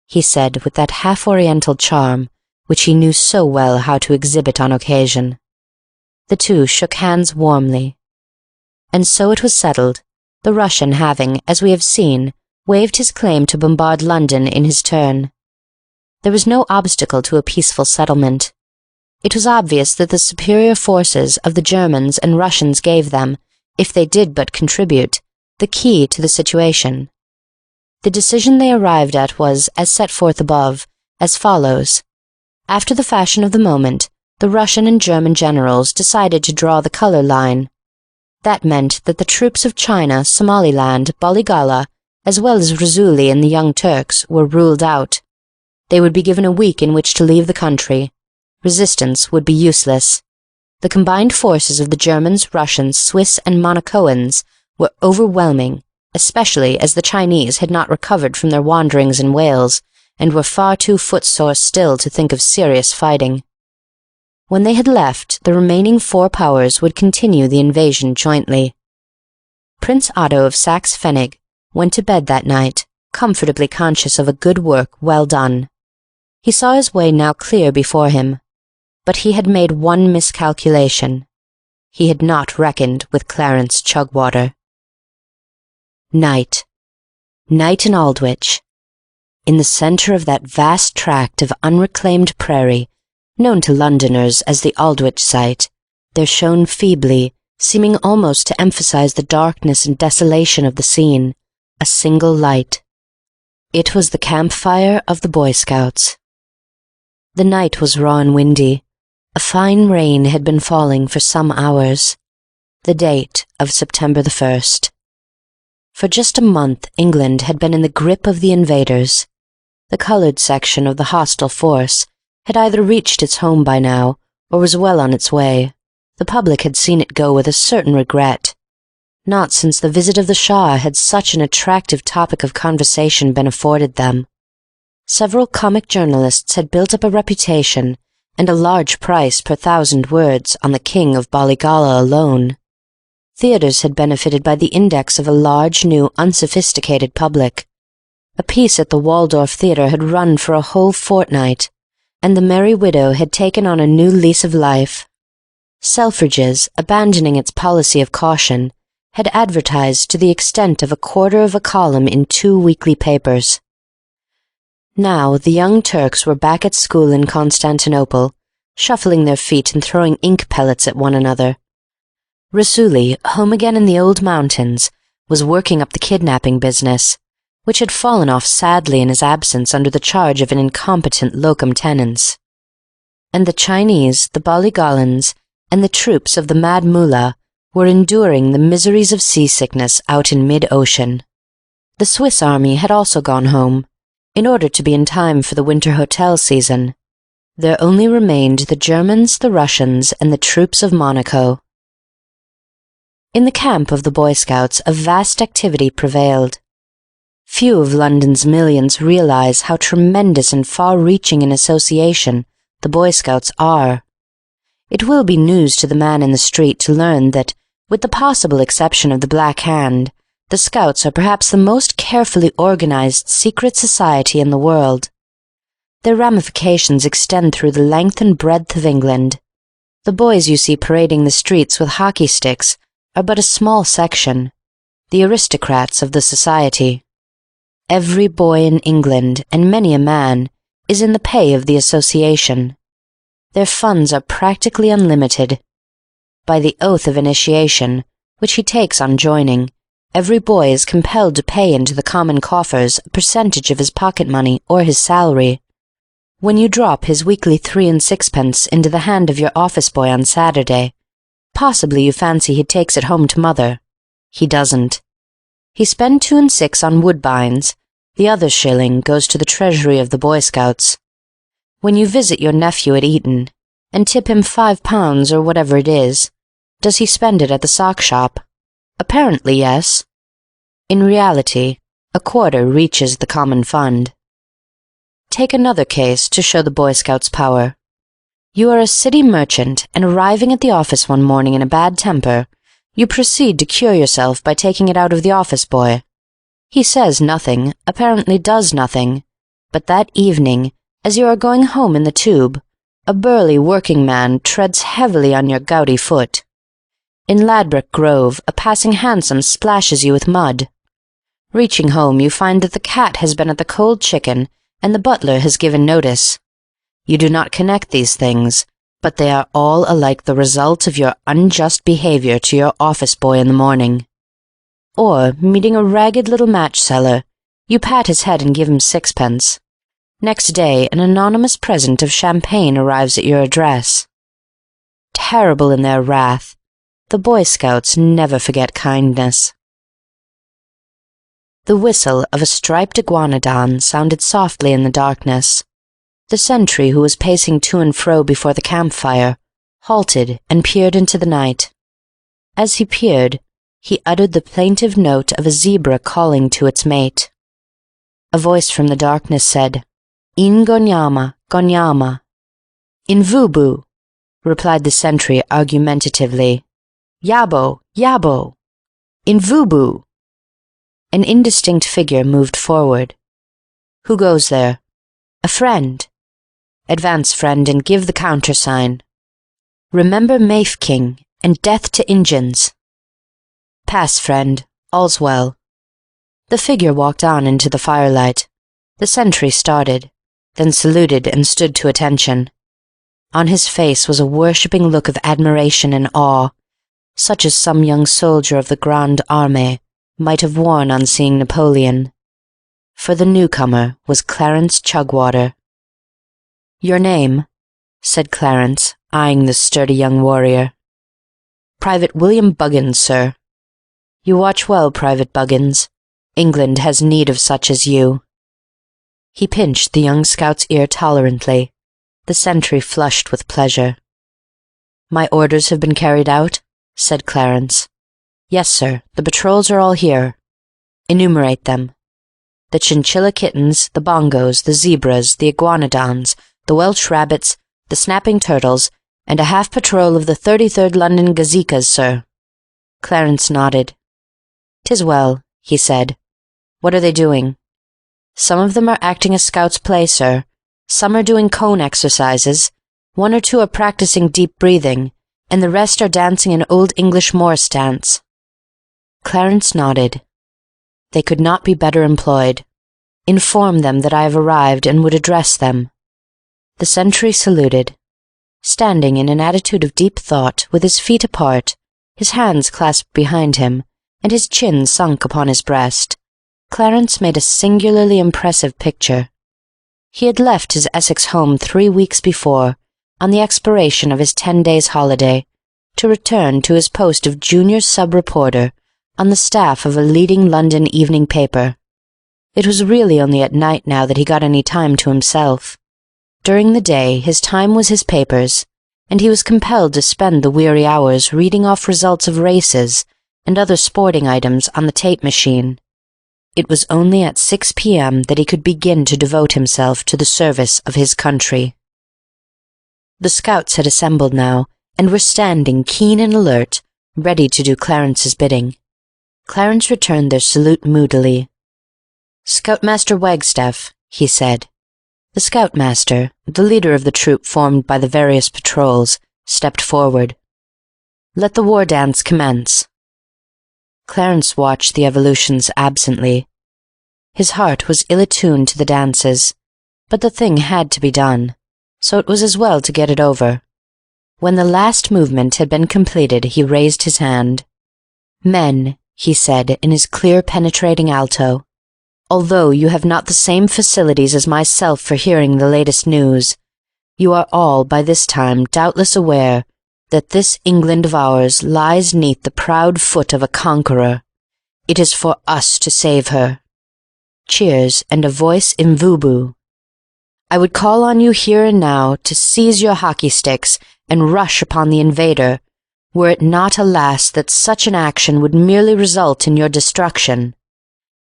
he said with that half-oriental charm which he knew so well how to exhibit on occasion. The two shook hands warmly. And so it was settled, the Russian having, as we have seen, waived his claim to bombard London in his turn. There was no obstacle to a peaceful settlement. It was obvious that the superior forces of the Germans and Russians gave them, if they did but contribute, the key to the situation. The decision they arrived at was, as set forth above, as follows. After the fashion of the moment, the Russian and German generals decided to draw the color line. That meant that the troops of China, Somaliland, Bollygolla, as well as Raisuli and the Young Turks, were ruled out. They would be given a week in which to leave the country. Resistance would be useless. The combined forces of the Germans, Russians, Swiss, and Monacoans were overwhelming, especially as the Chinese had not recovered from their wanderings in Wales and were far too footsore still to think of serious fighting. When they had left, the remaining 4 powers would continue the invasion jointly. Prince Otto of Saxe-Pfennig went to bed that night, comfortably conscious of a good work well done. He saw his way now clear before him. But he had made one miscalculation. He had not reckoned with Clarence Chugwater. Night. Night in Aldwych. In the centre of that vast tract of unreclaimed prairie, known to Londoners as the Aldwych site, there shone feebly, seeming almost to emphasize the darkness and desolation of the scene, a single light. It was the campfire of the Boy Scouts. The night was raw and windy. A fine rain had been falling for some hours. The date of September the 1st. For just a month England had been in the grip of the invaders. The coloured section of the hostile force had either reached its home by now, or was well on its way. The public had seen it go with a certain regret. Not since the visit of the Shah had such an attractive topic of conversation been afforded them. Several comic journalists had built up a reputation and a large price per 1,000 words on the King of Bollygolla alone. Theatres had benefited by the index of a large, new, unsophisticated public. A piece at the Waldorf Theatre had run for a whole fortnight, and the Merry Widow had taken on a new lease of life. Selfridges, abandoning its policy of caution, had advertised to the extent of 1/4 of a column in 2 weekly papers. Now the Young Turks were back at school in Constantinople, shuffling their feet and throwing ink pellets at one another. Raisuli, home again in the old mountains, was working up the kidnapping business, which had fallen off sadly in his absence under the charge of an incompetent locum tenens. And the Chinese, the Bollygollans, and the troops of the Mad Mullah were enduring the miseries of seasickness out in mid-ocean. The Swiss army had also gone home, in order to be in time for the winter hotel season. There only remained the Germans, the Russians, and the troops of Monaco. In the camp of the Boy Scouts a vast activity prevailed. Few of London's millions realize how tremendous and far-reaching an association the Boy Scouts are. It will be news to the man in the street to learn that, with the possible exception of the Black Hand, the Scouts are perhaps the most carefully organized secret society in the world. Their ramifications extend through the length and breadth of England. The boys you see parading the streets with hockey sticks are but a small section, the aristocrats of the society. Every boy in England, and many a man, is in the pay of the association. Their funds are practically unlimited. By the oath of initiation, which he takes on joining, every boy is compelled to pay into the common coffers a percentage of his pocket money or his salary. When you drop his weekly 3 and 6pence into the hand of your office boy on Saturday, possibly you fancy he takes it home to mother. He doesn't. He spends 2 and 6 on woodbines. The other shilling goes to the treasury of the Boy Scouts. When you visit your nephew at Eton, and tip him £5 or whatever it is, does he spend it at the sock shop? Apparently, yes. In reality, a quarter reaches the common fund. Take another case to show the Boy Scouts' power. You are a city merchant, and arriving at the office one morning in a bad temper, you proceed to cure yourself by taking it out of the office boy. He says nothing, apparently does nothing, but that evening, as you are going home in the tube, a burly working man treads heavily on your gouty foot. In Ladbroke Grove, a passing hansom splashes you with mud. Reaching home, you find that the cat has been at the cold chicken, and the butler has given notice. You do not connect these things, but they are all alike the result of your unjust behavior to your office boy in the morning. Or, meeting a ragged little match seller, you pat his head and give him 6pence. Next day, an anonymous present of champagne arrives at your address. Terrible in their wrath, the Boy Scouts never forget kindness. The whistle of a striped iguanodon sounded softly in the darkness. The sentry, who was pacing to and fro before the campfire, halted and peered into the night. As he peered, he uttered the plaintive note of a zebra calling to its mate. A voice from the darkness said, "In Gonyama, Gonyama." "In Vubu," replied the sentry argumentatively. "Yabo, Yabo." "In Vubu." An indistinct figure moved forward. "Who goes there?" "A friend." "Advance, friend, and give the countersign." "Remember Mafeking, and death to Injuns." "Pass, friend. All's well." The figure walked on into the firelight. The sentry started, then saluted and stood to attention. On his face was a worshipping look of admiration and awe, such as some young soldier of the Grande Armée might have worn on seeing Napoleon. For the newcomer was Clarence Chugwater. "Your name?" said Clarence, eyeing the sturdy young warrior. "Private William Buggins, sir." "You watch well, Private Buggins. England has need of such as you." He pinched the young scout's ear tolerantly. The sentry flushed with pleasure. "My orders have been carried out?" said Clarence. "Yes, sir. The patrols are all here." "Enumerate them." "The chinchilla kittens, the bongos, the zebras, the iguanodons, the Welsh rabbits, the snapping turtles, and a half patrol of the 33rd London Gazekas, sir." Clarence nodded. "'Tis well," he said. "What are they doing?" "Some of them are acting a scout's play, sir. Some are doing cone exercises. 1 or 2 are practicing deep breathing, and the rest are dancing an old English Morris dance." Clarence nodded. "They could not be better employed. Inform them that I have arrived and would address them." The sentry saluted. Standing in an attitude of deep thought, with his feet apart, his hands clasped behind him, and his chin sunk upon his breast, Clarence made a singularly impressive picture. He had left his Essex home 3 weeks before, on the expiration of his 10 days' holiday, to return to his post of junior sub-reporter on the staff of a leading London evening paper. It was really only at night now that he got any time to himself. During the day his time was his paper's, and he was compelled to spend the weary hours reading off results of races and other sporting items on the tape machine. It was only at 6 p.m. that he could begin to devote himself to the service of his country. The scouts had assembled now, and were standing keen and alert, ready to do Clarence's bidding. Clarence returned their salute moodily. "Scoutmaster Wagstaff," he said. The scoutmaster, the leader of the troop formed by the various patrols, stepped forward. "Let the war dance commence." Clarence watched the evolutions absently. His heart was ill-attuned to the dances. But the thing had to be done, so it was as well to get it over. When the last movement had been completed, he raised his hand. "Men," he said in his clear, penetrating alto, "although you have not the same facilities as myself for hearing the latest news, you are all by this time doubtless aware that this England of ours lies 'neath the proud foot of a conqueror. It is for us to save her." Cheers and a voice in Vubu. "I would call on you here and now to seize your hockey sticks and rush upon the invader, were it not, alas, that such an action would merely result in your destruction.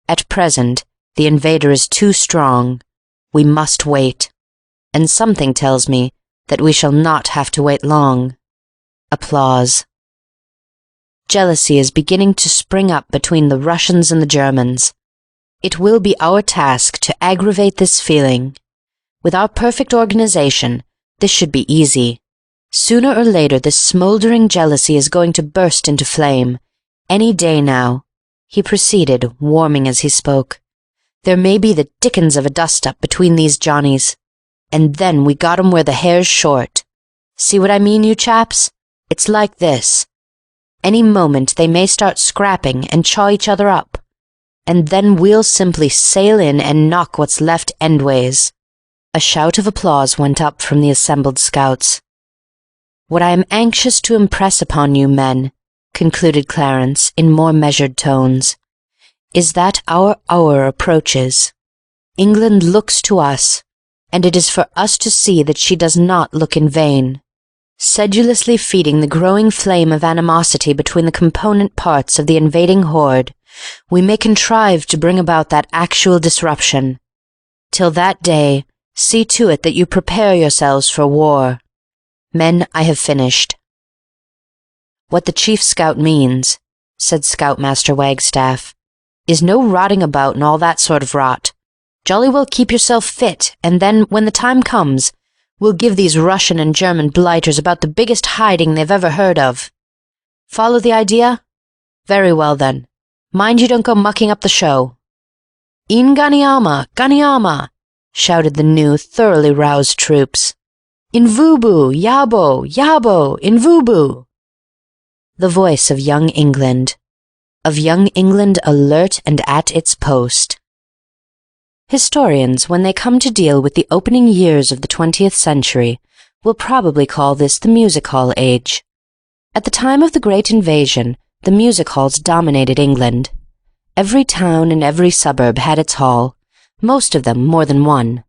At present, the invader is too strong. We must wait. And something tells me that we shall not have to wait long." Applause. Jealousy is beginning to spring up between the Russians and the Germans. It will be our task to aggravate this feeling. With our perfect organization, this should be easy. Sooner or later this smoldering jealousy is going to burst into flame. Any day now, he proceeded, warming as he spoke. There may be the dickens of a dust-up between these Johnnies. And then we got 'em where the hair's short. See what I mean, you chaps? It's like this. Any moment they may start scrapping and chaw each other up. And then we'll simply sail in and knock what's left endways." A shout of applause went up from the assembled scouts. "What I am anxious to impress upon you men," concluded Clarence in more measured tones, "is that our hour approaches. England looks to us, and it is for us to see that she does not look in vain. Sedulously feeding the growing flame of animosity between the component parts of the invading horde, we may contrive to bring about that actual disruption. Till that day, see to it that you prepare yourselves for war. Men, I have finished." "What the Chief Scout means," said Scoutmaster Wagstaff, "is no rotting about and all that sort of rot. Jolly well keep yourself fit, and then, when the time comes, we'll give these Russian and German blighters about the biggest hiding they've ever heard of. Follow the idea? Very well, then. Mind you don't go mucking up the show." "In Ganiama! Ganiama!" shouted the new, thoroughly roused troops. "In Vubu! Yabo! Yabo! In Vubu!" The voice of Young England. Of Young England alert and at its post. Historians, when they come to deal with the opening years of the 20th century, will probably call this the music hall age. At the time of the Great Invasion, the music halls dominated England. Every town and every suburb had its hall, most of them more than one.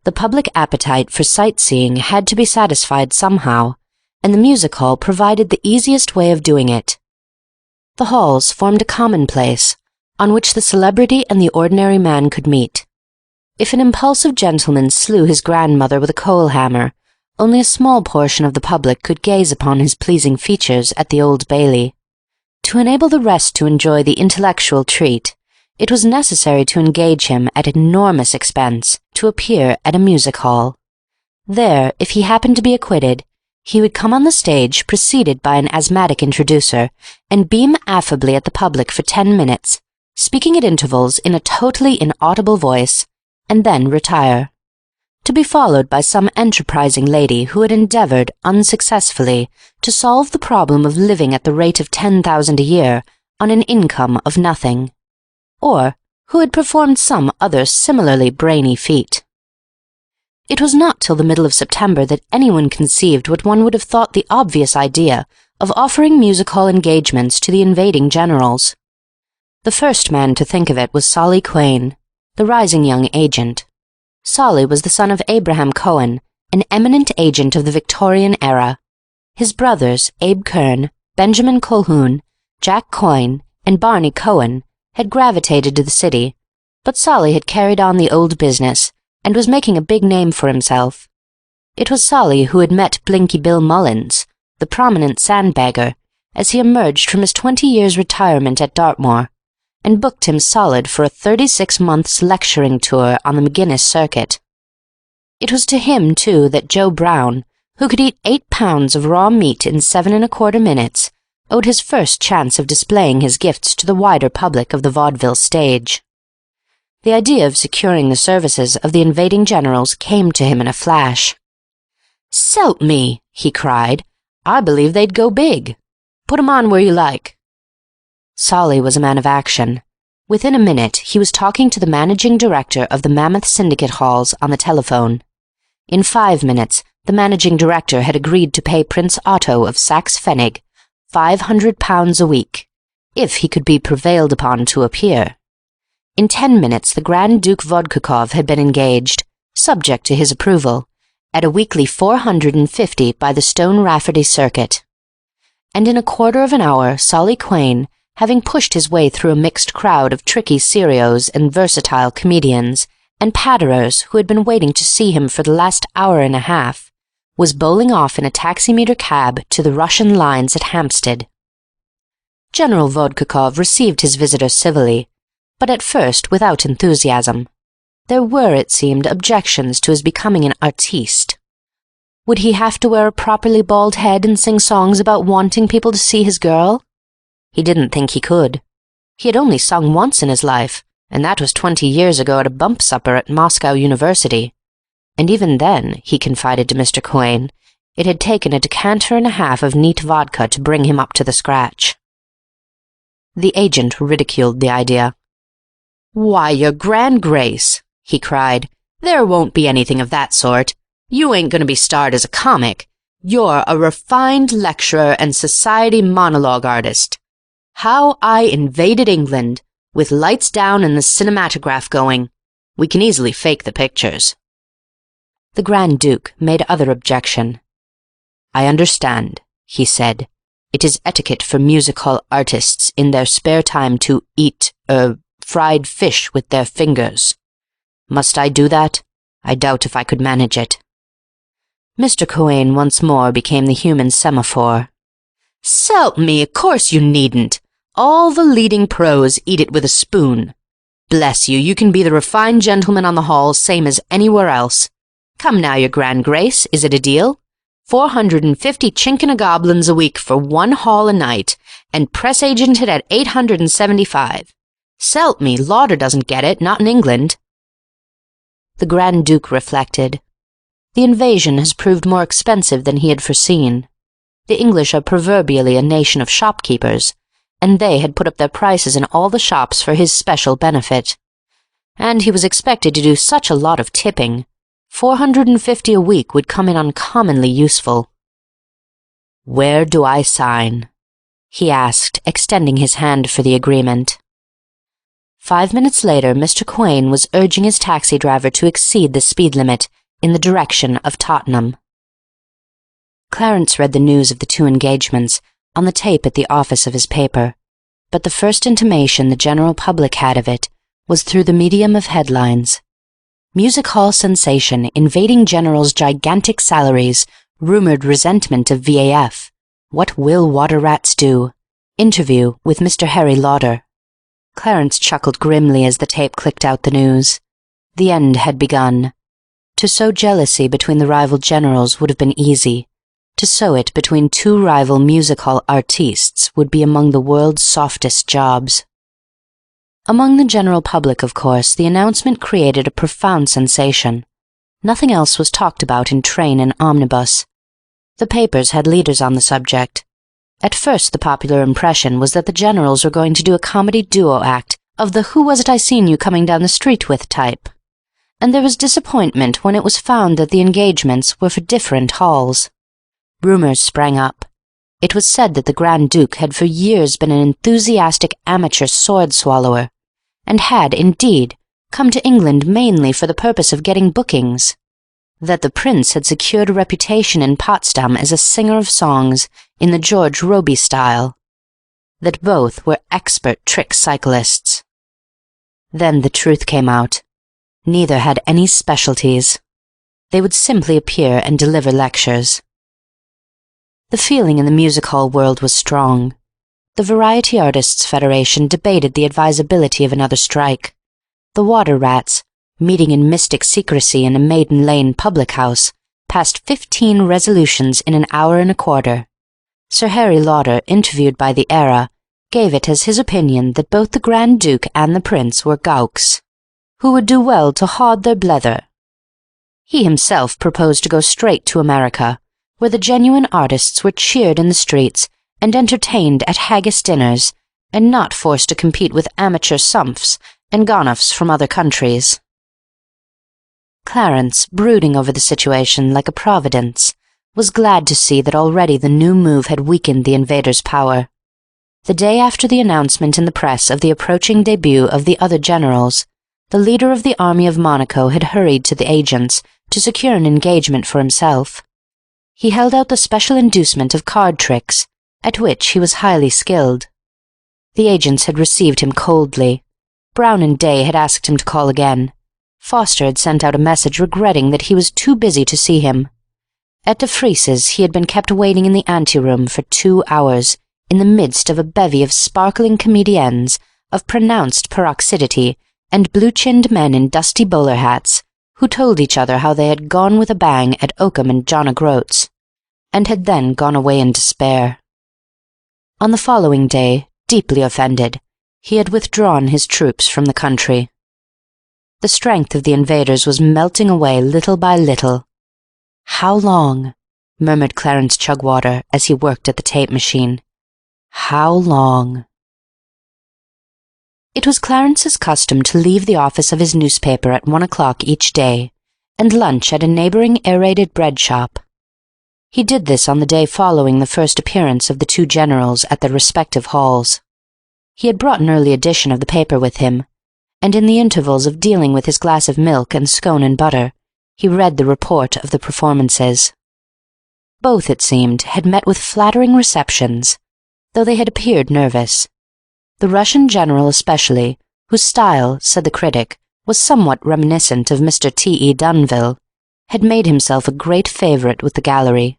The public appetite for sightseeing had to be satisfied somehow, and the music hall provided the easiest way of doing it. The halls formed a commonplace, on which the celebrity and the ordinary man could meet. If an impulsive gentleman slew his grandmother with a coal-hammer, only a small portion of the public could gaze upon his pleasing features at the Old Bailey. To enable the rest to enjoy the intellectual treat, it was necessary to engage him at enormous expense to appear at a music hall. There, if he happened to be acquitted, he would come on the stage preceded by an asthmatic introducer and beam affably at the public for 10 minutes, speaking at intervals in a totally inaudible voice, and then retire, to be followed by some enterprising lady who had endeavored, unsuccessfully, to solve the problem of living at the rate of 10,000 a year on an income of nothing, or who had performed some other similarly brainy feat. It was not till the middle of September that anyone conceived what one would have thought the obvious idea of offering music-hall engagements to the invading generals. The first man to think of it was Solly Quane, the rising young agent. Solly was the son of Abraham Cohen, an eminent agent of the Victorian era. His brothers, Abe Kern, Benjamin Colquhoun, Jack Coyne, and Barney Cohen, had gravitated to the city, but Solly had carried on the old business and was making a big name for himself. It was Solly who had met Blinky Bill Mullins, the prominent sandbagger, as he emerged from his 20 years' retirement at Dartmoor, and booked him solid for a 36 months lecturing tour on the McGuinness circuit. It was to him, too, that Joe Brown, who could eat 8 pounds of raw meat in 7¼ minutes, owed his first chance of displaying his gifts to the wider public of the vaudeville stage. The idea of securing the services of the invading generals came to him in a flash. "S'elp me," he cried. "I believe they'd go big. Put 'em on where you like." Solly was a man of action. Within a minute, he was talking to the managing director of the Mammoth Syndicate Halls on the telephone. In 5 minutes, the managing director had agreed to pay Prince Otto of Saxe-Pfennig £500 a week, if he could be prevailed upon to appear. In 10 minutes, the Grand Duke Vodkakov had been engaged, subject to his approval, at a weekly 450 by the Stone Rafferty Circuit. And in a quarter of an hour, Solly Quhane, having pushed his way through a mixed crowd of tricky serios and versatile comedians, and patterers who had been waiting to see him for the last hour and a half, was bowling off in a taximeter cab to the Russian lines at Hampstead. General Vodkakov received his visitor civilly, but at first without enthusiasm. There were, it seemed, objections to his becoming an artiste. Would he have to wear a properly bald head and sing songs about wanting people to see his girl? He didn't think he could. He had only sung once in his life, and that was 20 years ago at a bump supper at Moscow University. And even then, he confided to Mr. Quhane, it had taken a decanter and a half of neat vodka to bring him up to the scratch. The agent ridiculed the idea. "Why, your Grand Grace," he cried, "there won't be anything of that sort. You ain't going to be starred as a comic. You're a refined lecturer and society monologue artist. How I Invaded England, with lights down and the cinematograph going. We can easily fake the pictures." The Grand Duke made other objection. "I understand," he said. "It is etiquette for music hall artists in their spare time to eat, fried fish with their fingers. Must I do that? I doubt if I could manage it." Mr. Quhane once more became the human semaphore. "S'elp me, of course you needn't. All the leading pros eat it with a spoon. Bless you, you can be the refined gentleman on the hall same as anywhere else. Come now, your Grand Grace, is it a deal? 450 chinkanagoblins a week for one hall a night, and press agented at 875. S'elp me, Lauder doesn't get it, not in England." The Grand Duke reflected. The invasion has proved more expensive than he had foreseen. The English are proverbially a nation of shopkeepers, and they had put up their prices in all the shops for his special benefit. And he was expected to do such a lot of tipping. 450 a week would come in uncommonly useful. "Where do I sign?" he asked, extending his hand for the agreement. 5 minutes later, Mr. Quhane was urging his taxi driver to exceed the speed limit in the direction of Tottenham. Clarence read the news of the 2 engagements on the tape at the office of his paper, but the first intimation the general public had of it was through the medium of headlines. Music hall sensation, invading generals' gigantic salaries, rumored resentment of VAF. What will water rats do? Interview with Mr. Harry Lauder. Clarence chuckled grimly as the tape clicked out the news. The end had begun. To sow jealousy between the rival generals would have been easy. To sow it between 2 rival music hall artistes would be among the world's softest jobs. Among the general public, of course, the announcement created a profound sensation. Nothing else was talked about in train and omnibus. The papers had leaders on the subject. At first the popular impression was that the generals were going to do a comedy duo act of the "who was it I seen you coming down the street with" type. And there was disappointment when it was found that the engagements were for different halls. Rumours sprang up. It was said that the Grand Duke had for years been an enthusiastic amateur sword-swallower, and had, indeed, come to England mainly for the purpose of getting bookings. That the Prince had secured a reputation in Potsdam as a singer of songs in the George Robey style. That both were expert trick cyclists. Then the truth came out. Neither had any specialties. They would simply appear and deliver lectures. The feeling in the music hall world was strong. The Variety Artists' Federation debated the advisability of another strike. The Water Rats, meeting in mystic secrecy in a Maiden Lane public house, passed 15 resolutions in an hour and a quarter. Sir Harry Lauder, interviewed by the Era, gave it as his opinion that both the Grand Duke and the Prince were gowks. who would do well to haud their blether. He himself proposed to go straight to America, where the genuine artists were cheered in the streets and entertained at haggis dinners, and not forced to compete with amateur sumpfs and gonuffs from other countries. Clarence, brooding over the situation like a providence, was glad to see that already the new move had weakened the invaders' power. The day after the announcement in the press of the approaching debut of the other generals, the leader of the army of Monaco had hurried to the agents to secure an engagement for himself. He held out the special inducement of card tricks, at which he was highly skilled. The agents had received him coldly. Brown and Day had asked him to call again. Foster had sent out a message regretting that he was too busy to see him. At de Vries's he had been kept waiting in the anteroom for 2 hours, in the midst of a bevy of sparkling comediennes of pronounced peroxidity and blue-chinned men in dusty bowler hats, who told each other how they had gone with a bang at Oakham and John O'Groats, and had then gone away in despair. On the following day, deeply offended, he had withdrawn his troops from the country. The strength of the invaders was melting away little by little. "How long?" murmured Clarence Chugwater as he worked at the tape machine. "How long?" It was Clarence's custom to leave the office of his newspaper at 1 o'clock each day, and lunch at a neighbouring aerated bread shop. He did this on the day following the first appearance of the two generals at their respective halls. He had brought an early edition of the paper with him, and in the intervals of dealing with his glass of milk and scone and butter, he read the report of the performances. Both, it seemed, had met with flattering receptions, though they had appeared nervous. The Russian general especially, whose style, said the critic, was somewhat reminiscent of Mr. T.E. Dunville, had made himself a great favourite with the gallery.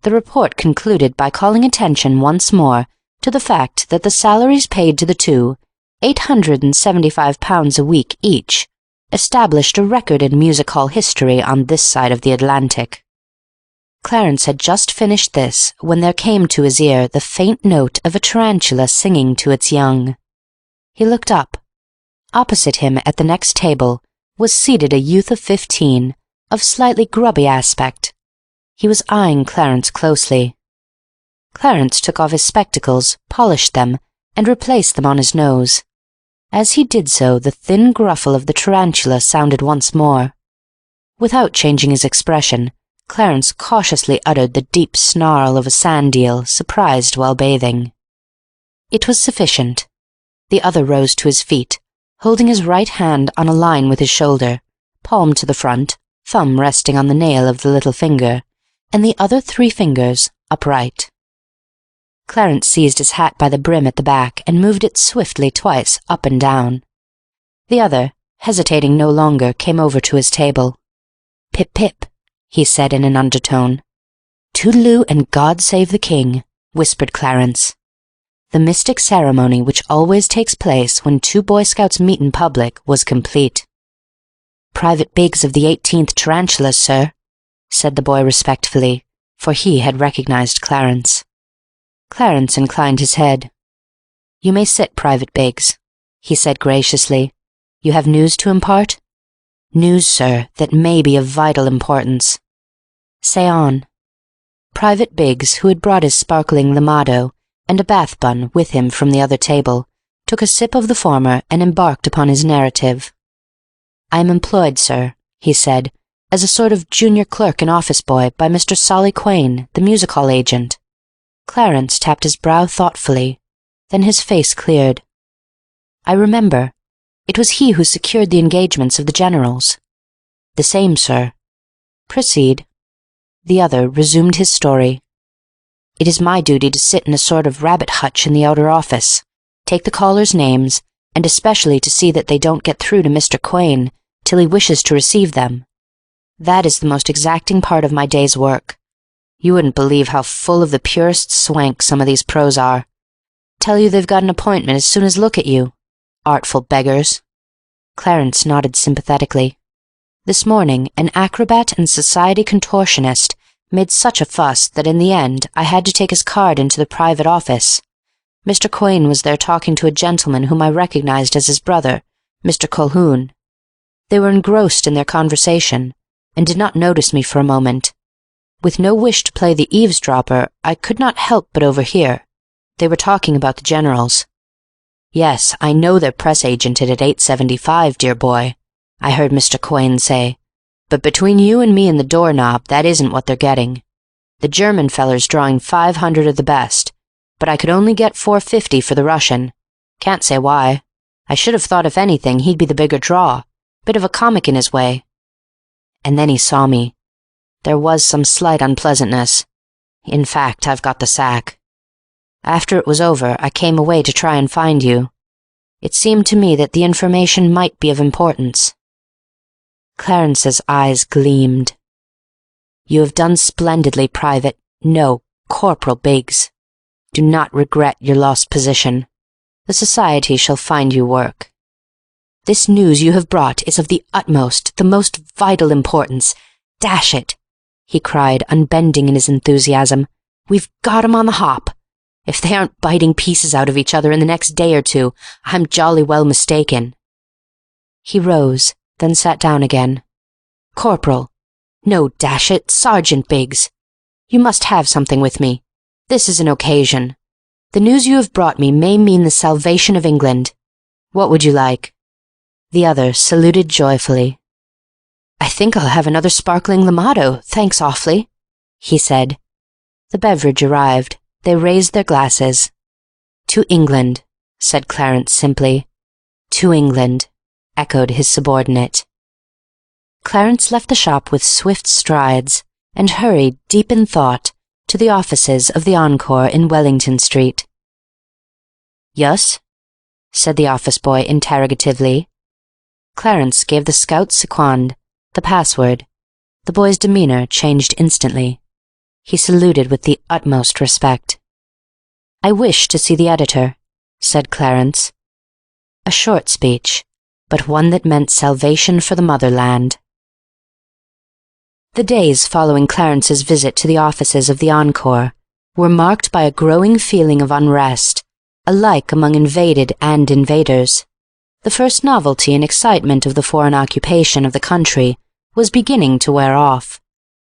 The report concluded by calling attention once more to the fact that the salaries paid to the two, £875 a week each, established a record in music hall history on this side of the Atlantic. Clarence had just finished this when there came to his ear the faint note of a tarantula singing to its young. He looked up. Opposite him at the next table was seated a youth of 15, of slightly grubby aspect. He was eyeing Clarence closely. Clarence took off his spectacles, polished them, and replaced them on his nose. As he did so, the thin gruffle of the tarantula sounded once more. Without changing his expression, Clarence cautiously uttered the deep snarl of a sand eel surprised while bathing. It was sufficient. The other rose to his feet, holding his right hand on a line with his shoulder, palm to the front, thumb resting on the nail of the little finger, and the other 3 fingers upright. Clarence seized his hat by the brim at the back and moved it swiftly twice up and down. The other, hesitating no longer, came over to his table. "Pip, pip," he said in an undertone. "Toodaloo and God save the King," whispered Clarence. The mystic ceremony which always takes place when 2 Boy Scouts meet in public was complete. "Private Biggs of the 18th Tarantulas, sir," said the boy respectfully, for he had recognized Clarence. Clarence inclined his head. "You may sit, Private Biggs," he said graciously. "You have news to impart?" "News, sir, that may be of vital importance." "Say on." Private Biggs, who had brought his sparkling limado and a bath bun with him from the other table, took a sip of the former and embarked upon his narrative. "I am employed, sir," he said, "as a sort of junior clerk and office boy by Mr. Solly Quayne, the music hall agent." Clarence tapped his brow thoughtfully. Then his face cleared. "I remember. It was he who secured the engagements of the generals." "The same, sir." "Proceed." The other resumed his story. "It is my duty to sit in a sort of rabbit hutch in the outer office, take the callers' names, and especially to see that they don't get through to Mr. Quayne till he wishes to receive them. That is the most exacting part of my day's work. You wouldn't believe how full of the purest swank some of these pros are. Tell you they've got an appointment as soon as look at you. Artful beggars." Clarence nodded sympathetically. This morning an acrobat and society contortionist made such a fuss that in the end I had to take his card into the private office. Mr. Quayne was there talking to a gentleman whom I recognized as his brother, Mr. Colquhoun. They were engrossed in their conversation, and did not notice me for a moment. With no wish to play the eavesdropper, I could not help but overhear. They were talking about the generals. "Yes, I know they're press agented at 875, dear boy," I heard Mr. Quain say. "But between you and me and the doorknob, that isn't what they're getting. The German feller's drawing 500 of the best, but I could only get 450 for the Russian. Can't say why. I should have thought if anything he'd be the bigger draw. Bit of a comic in his way." And then he saw me. There was some slight unpleasantness. In fact, I've got the sack. After it was over, I came away to try and find you. It seemed to me that the information might be of importance. Clarence's eyes gleamed. "You have done splendidly, Private, no, Corporal Biggs. Do not regret your lost position. The Society shall find you work. This news you have brought is of the utmost, the most vital importance. Dash it!" he cried, unbending in his enthusiasm. "We've got 'em on the hop. If they aren't biting pieces out of each other in the next day or two, I'm jolly well mistaken." He rose, then sat down again. "Corporal, no, dash it, Sergeant Biggs. You must have something with me. This is an occasion. The news you have brought me may mean the salvation of England. What would you like?" The other saluted joyfully. "I think I'll have another sparkling Lamado, thanks awfully," he said. The beverage arrived. They raised their glasses. "To England," said Clarence simply. "To England," echoed his subordinate. Clarence left the shop with swift strides, and hurried, deep in thought, to the offices of the Encore in Wellington Street. "Yes?" said the office boy interrogatively. Clarence gave the scout's sequand, the password. The boy's demeanour changed instantly. He saluted with the utmost respect. "I wish to see the editor," said Clarence. A short speech, but one that meant salvation for the motherland. The days following Clarence's visit to the offices of the Encore were marked by a growing feeling of unrest, alike among invaded and invaders. The first novelty and excitement of the foreign occupation of the country was beginning to wear off,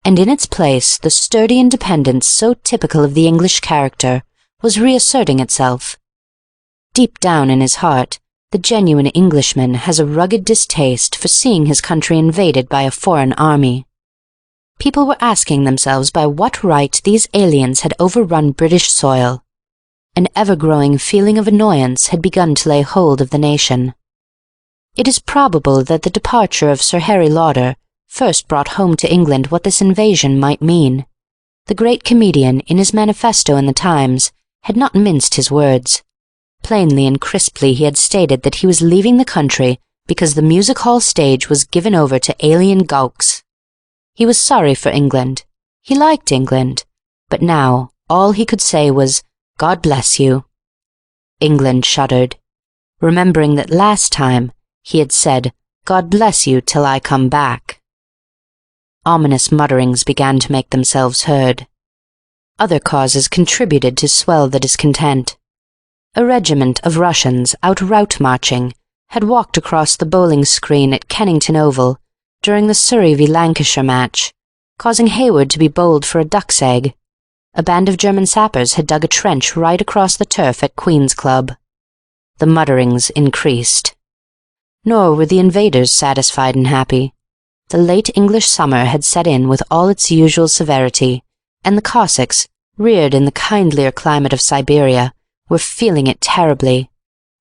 and in its place the sturdy independence so typical of the English character was reasserting itself. Deep down in his heart, the genuine Englishman has a rugged distaste for seeing his country invaded by a foreign army. People were asking themselves by what right these aliens had overrun British soil. An ever-growing feeling of annoyance had begun to lay hold of the nation. It is probable that the departure of Sir Harry Lauder first brought home to England what this invasion might mean. The great comedian, in his manifesto in the Times, had not minced his words. Plainly and crisply he had stated that he was leaving the country because the music-hall stage was given over to alien gowks. He was sorry for England. He liked England. But now all he could say was, "God bless you." England shuddered, remembering that last time he had said, "God bless you till I come back." Ominous mutterings began to make themselves heard. Other causes contributed to swell the discontent. A regiment of Russians, out route marching, had walked across the bowling screen at Kennington Oval during the Surrey v. Lancashire match, causing Hayward to be bowled for a duck's egg. A band of German sappers had dug a trench right across the turf at Queen's Club. The mutterings increased. Nor were the invaders satisfied and happy. The late English summer had set in with all its usual severity, and the Cossacks, reared in the kindlier climate of Siberia, were feeling it terribly.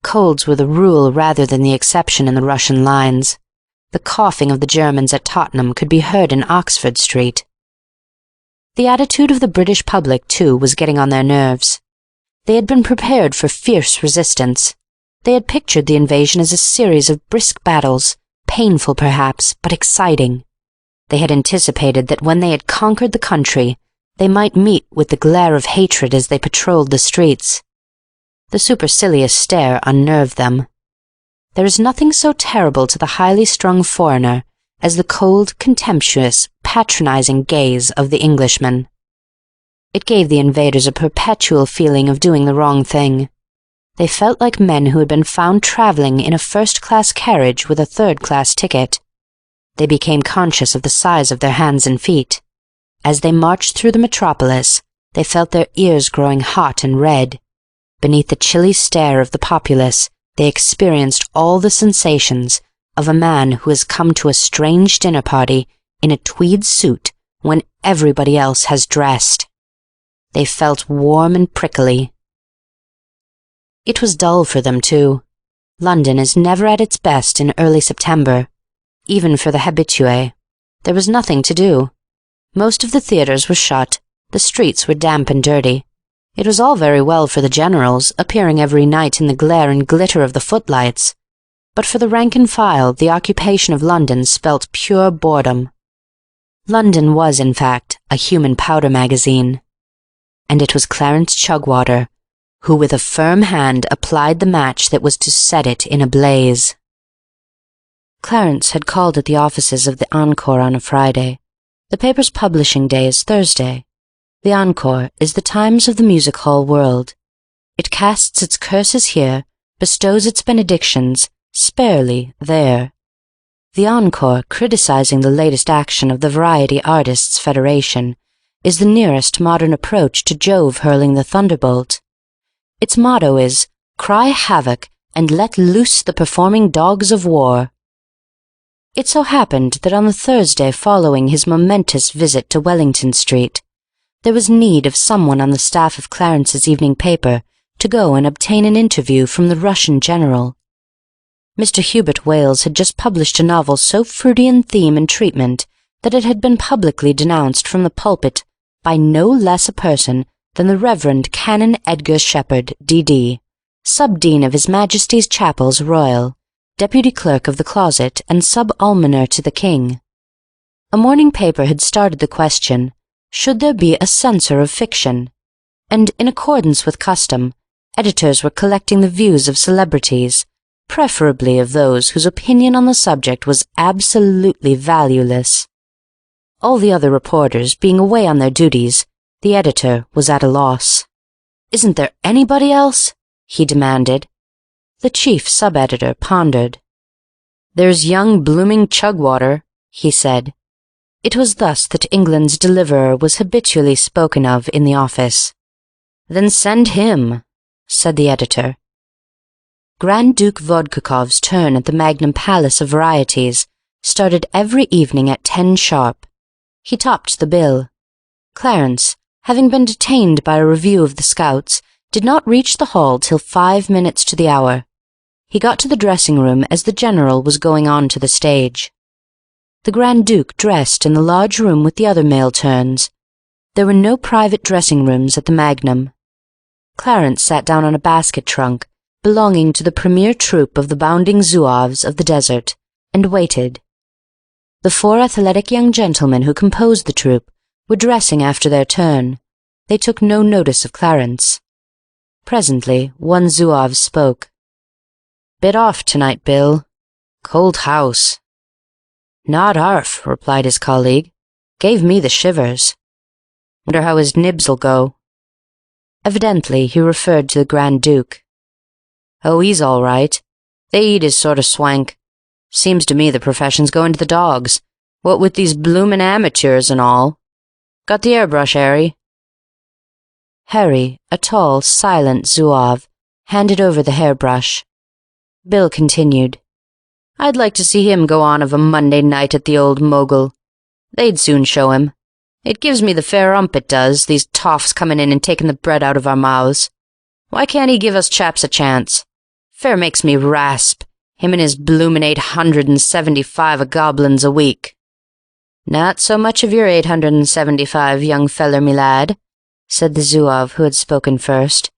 Colds were the rule rather than the exception in the Russian lines. The coughing of the Germans at Tottenham could be heard in Oxford Street. The attitude of the British public, too, was getting on their nerves. They had been prepared for fierce resistance. They had pictured the invasion as a series of brisk battles, painful perhaps, but exciting. They had anticipated that when they had conquered the country, they might meet with the glare of hatred as they patrolled the streets. The supercilious stare unnerved them. There is nothing so terrible to the highly strung foreigner as the cold, contemptuous, patronizing gaze of the Englishman. It gave the invaders a perpetual feeling of doing the wrong thing. They felt like men who had been found travelling in a first-class carriage with a third-class ticket. They became conscious of the size of their hands and feet. As they marched through the metropolis, they felt their ears growing hot and red. Beneath the chilly stare of the populace, they experienced all the sensations of a man who has come to a strange dinner party in a tweed suit when everybody else has dressed. They felt warm and prickly. It was dull for them, too. London is never at its best in early September. Even for the habitué, there was nothing to do. Most of the theatres were shut, the streets were damp and dirty. It was all very well for the generals, appearing every night in the glare and glitter of the footlights, but for the rank and file the occupation of London spelt pure boredom. London was, in fact, a human powder magazine. And it was Clarence Chugwater who with a firm hand applied the match that was to set it in a blaze. Clarence had called at the offices of the Encore on a Friday. The paper's publishing day is Thursday. The Encore is the Times of the music hall world. It casts its curses here, bestows its benedictions sparely there. The Encore, criticizing the latest action of the Variety Artists' Federation, is the nearest modern approach to Jove hurling the thunderbolt. Its motto is, "Cry havoc and let loose the performing dogs of war." It so happened that on the Thursday following his momentous visit to Wellington Street, there was need of someone on the staff of Clarence's evening paper to go and obtain an interview from the Russian general. Mr. Hubert Wales had just published a novel so fruity in theme and treatment that it had been publicly denounced from the pulpit by no less a person than the Reverend Canon Edgar Shepherd, D.D., Sub-Dean of His Majesty's Chapels Royal, Deputy Clerk of the Closet and Sub-Almoner to the King. A morning paper had started the question, should there be a censor of fiction? And in accordance with custom, editors were collecting the views of celebrities, preferably of those whose opinion on the subject was absolutely valueless. All the other reporters being away on their duties, the editor was at a loss. "Isn't there anybody else?" he demanded. The chief sub-editor pondered. "There's young blooming Chugwater," he said. It was thus that England's deliverer was habitually spoken of in the office. "Then send him," said the editor. Grand Duke Vodkakov's turn at the Magnum Palace of Varieties started every evening at 10 sharp. He topped the bill. Clarence, having been detained by a review of the Scouts, did not reach the hall till 5 minutes to the hour. He got to the dressing-room as the general was going on to the stage. The Grand Duke dressed in the large room with the other male turns. There were no private dressing-rooms at the Magnum. Clarence sat down on a basket trunk belonging to the premier troupe of the bounding Zouaves of the desert, and waited. The 4 athletic young gentlemen who composed the troupe were dressing after their turn. They took no notice of Clarence. Presently one Zouave spoke. "Bit off tonight, Bill. Cold house." "Not arf," replied his colleague. "Gave me the shivers. Wonder how his nibs'll go." Evidently he referred to the Grand Duke. "Oh, he's all right. They eat his sort of swank. Seems to me the profession's going to the dogs, what with these bloomin' amateurs and all. Got the airbrush, Harry?" Harry, a tall, silent Zouave, handed over the hairbrush. Bill continued. "I'd like to see him go on of a Monday night at the old Mogul. They'd soon show him. It gives me the fair ump, it does, these toffs coming in and taking the bread out of our mouths. Why can't he give us chaps a chance? Fair makes me rasp, him and his bloomin' 875 goblins a week." "Not so much of your 875, young feller, me lad," said the Zouave who had spoken first.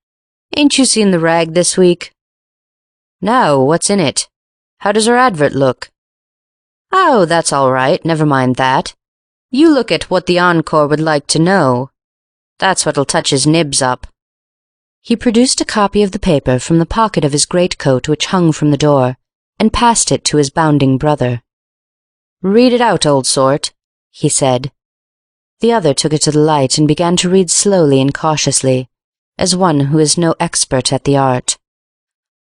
"Ain't you seen the rag this week?" "No, what's in it? How does our advert look?" "Oh, that's all right, never mind that. You look at what the Encore would like to know. That's what'll touch his nibs up." He produced a copy of the paper from the pocket of his greatcoat which hung from the door, and passed it to his bounding brother. "Read it out, old sort," he said. The other took it to the light and began to read slowly and cautiously, as one who is no expert at the art.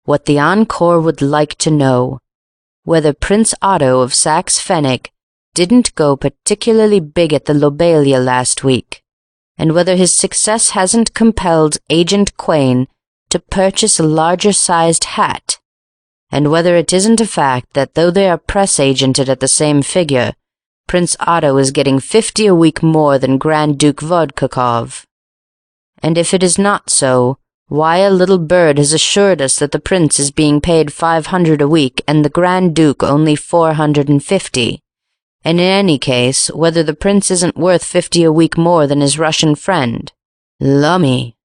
"What the Encore would like to know. Whether Prince Otto of Saxe-Pfennig didn't go particularly big at the Lobelia last week, and whether his success hasn't compelled Agent Quain to purchase a larger-sized hat, and whether it isn't a fact that though they are press-agented at the same figure, Prince Otto is getting 50 a week more than Grand Duke Vodkakov. And if it is not so, why a little bird has assured us that the prince is being paid 500 a week and the Grand Duke only 450, and in any case, whether the prince isn't worth 50 a week more than his Russian friend. Lummy.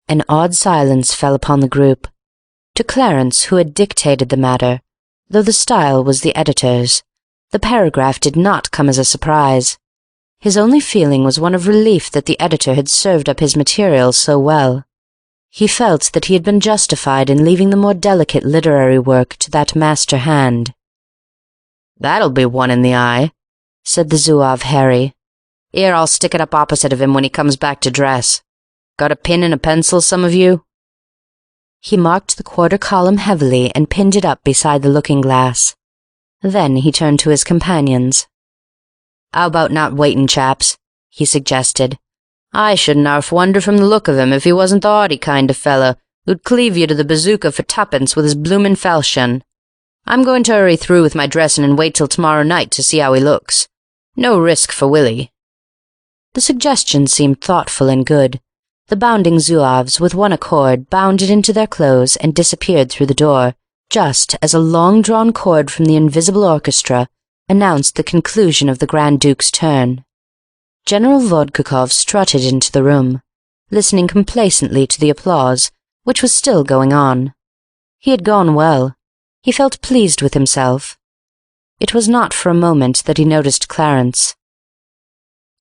An odd silence fell upon the group. To Clarence, who had dictated the matter, though the style was the editor's, the paragraph did not come as a surprise. His only feeling was one of relief that the editor had served up his material so well. He felt that he had been justified in leaving the more delicate literary work to that master hand. "That'll be one in the eye," said the Zouave Harry. "Here, I'll stick it up opposite of him when he comes back to dress. Got a pen and a pencil, some of you?" He marked the quarter column heavily and pinned it up beside the looking-glass. Then he turned to his companions. "How about not waiting, chaps?" he suggested. "I shouldn't half wonder from the look of him if he wasn't the haughty kind of fellow who'd cleave you to the bazooka for tuppence with his bloomin' falchion. I'm going to hurry through with my dressing and wait till tomorrow night to see how he looks. No risk for Willie." The suggestion seemed thoughtful and good. The bounding Zouaves, with one accord, bounded into their clothes and disappeared through the door, just as a long-drawn chord from the invisible orchestra announced the conclusion of the Grand Duke's turn. General Vodkakov strutted into the room, listening complacently to the applause, which was still going on. He had gone well. He felt pleased with himself. It was not for a moment that he noticed Clarence.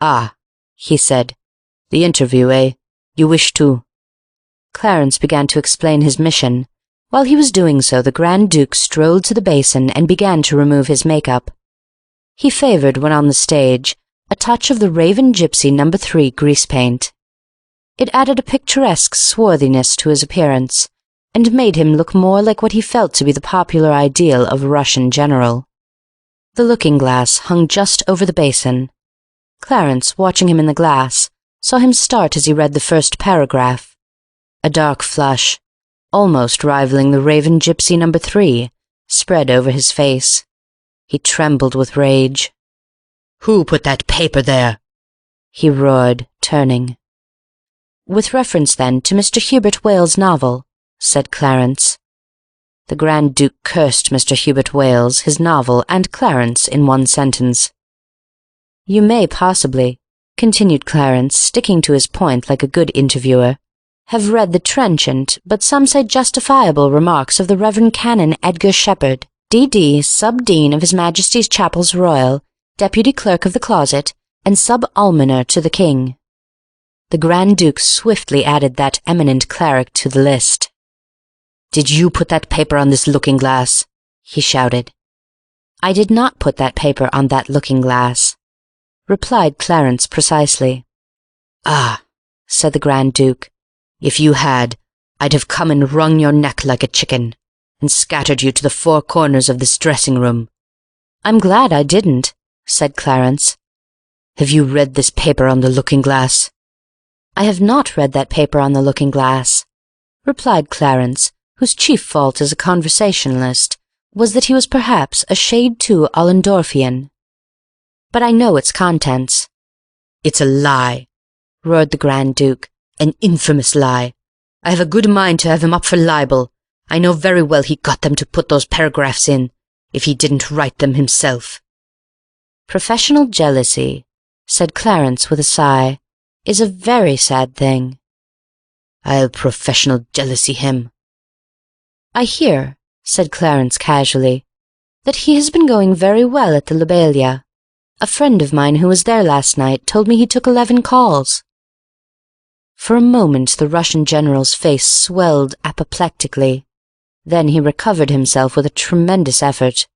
"Ah," he said. "The interview, eh? You wish to—" Clarence began to explain his mission. While he was doing so, the Grand Duke strolled to the basin and began to remove his makeup. He favoured, when on the stage, a touch of the Raven Gypsy No. 3 grease paint. It added a picturesque swarthiness to his appearance, and made him look more like what he felt to be the popular ideal of a Russian general. The looking-glass hung just over the basin. Clarence, watching him in the glass, saw him start as he read the first paragraph. A dark flush, almost rivaling the Raven Gypsy No. 3, spread over his face. He trembled with rage. "Who put that paper there?" he roared, turning. "With reference, then, to Mr. Hubert Wales' novel," said Clarence. The Grand Duke cursed Mr. Hubert Wales, his novel, and Clarence in one sentence. "You may possibly," continued Clarence, sticking to his point like a good interviewer, "have read the trenchant, but some say justifiable remarks of the Reverend Canon Edgar Shepherd, D.D., Sub-Dean of His Majesty's Chapels Royal, Deputy Clerk of the Closet, and Sub-Almoner to the King." The Grand Duke swiftly added that eminent cleric to the list. "Did you put that paper on this looking-glass?" he shouted. "I did not put that paper on that looking-glass," replied Clarence precisely. "Ah," said the Grand Duke, "if you had, I'd have come and wrung your neck like a chicken, and scattered you to the four corners of this dressing-room." "I'm glad I didn't," said Clarence. "Have you read this paper on the looking-glass?" "I have not read that paper on the looking-glass," replied Clarence, whose chief fault as a conversationalist was that he was perhaps a shade too Ollendorfian. "But I know its contents." "It's a lie," roared the Grand Duke, "an infamous lie. I have a good mind to have him up for libel. I know very well he got them to put those paragraphs in, if he didn't write them himself." "Professional jealousy," said Clarence with a sigh, "is a very sad thing." "I'll professional jealousy him." "I hear," said Clarence casually, "that he has been going very well at the Lobelia. A friend of mine who was there last night told me he took 11 calls." For a moment the Russian general's face swelled apoplectically. Then he recovered himself with a tremendous effort.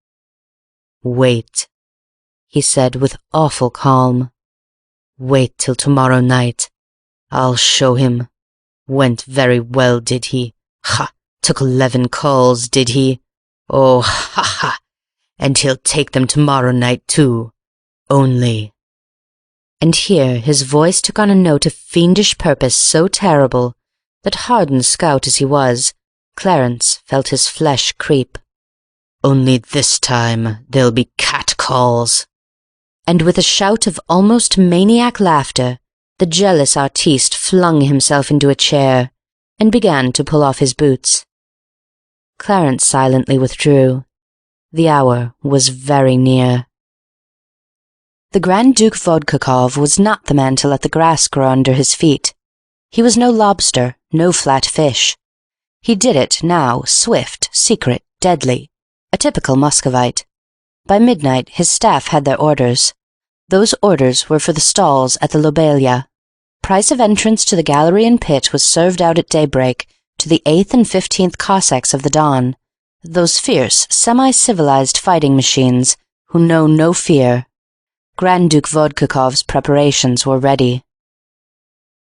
"Wait," he said with awful calm. "Wait till tomorrow night. I'll show him. Went very well, did he? Ha! Took 11 calls, did he? Oh, ha ha! And he'll take them tomorrow night, too. Only—" And here his voice took on a note of fiendish purpose so terrible that, hardened scout as he was, Clarence felt his flesh creep. "Only this time there'll be cat-calls." And with a shout of almost maniac laughter, the jealous artiste flung himself into a chair and began to pull off his boots. Clarence silently withdrew. The hour was very near. The Grand Duke Vodkakov was not the man to let the grass grow under his feet. He was no lobster, no flat fish. He did it now, swift, secret, deadly, a typical Muscovite. By midnight his staff had their orders. Those orders were for the stalls at the Lobelia. Price of entrance to the gallery and pit was served out at daybreak to the 8th and 15th Cossacks of the Don, those fierce, semi-civilized fighting machines who know no fear. Grand Duke Vodkakov's preparations were ready.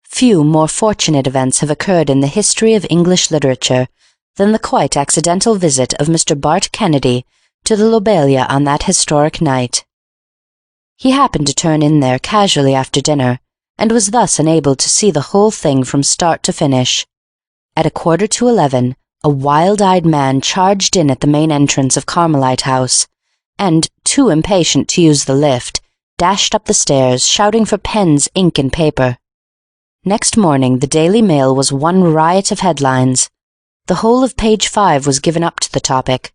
Few more fortunate events have occurred in the history of English literature than the quite accidental visit of Mr. Bart Kennedy to the Lobelia on that historic night. He happened to turn in there casually after dinner, and was thus enabled to see the whole thing from start to finish. At 11:15, a wild-eyed man charged in at the main entrance of Carmelite House, and, too impatient to use the lift, dashed up the stairs, shouting for pens, ink, and paper. Next morning the Daily Mail was one riot of headlines. The whole of page 5 was given up to the topic.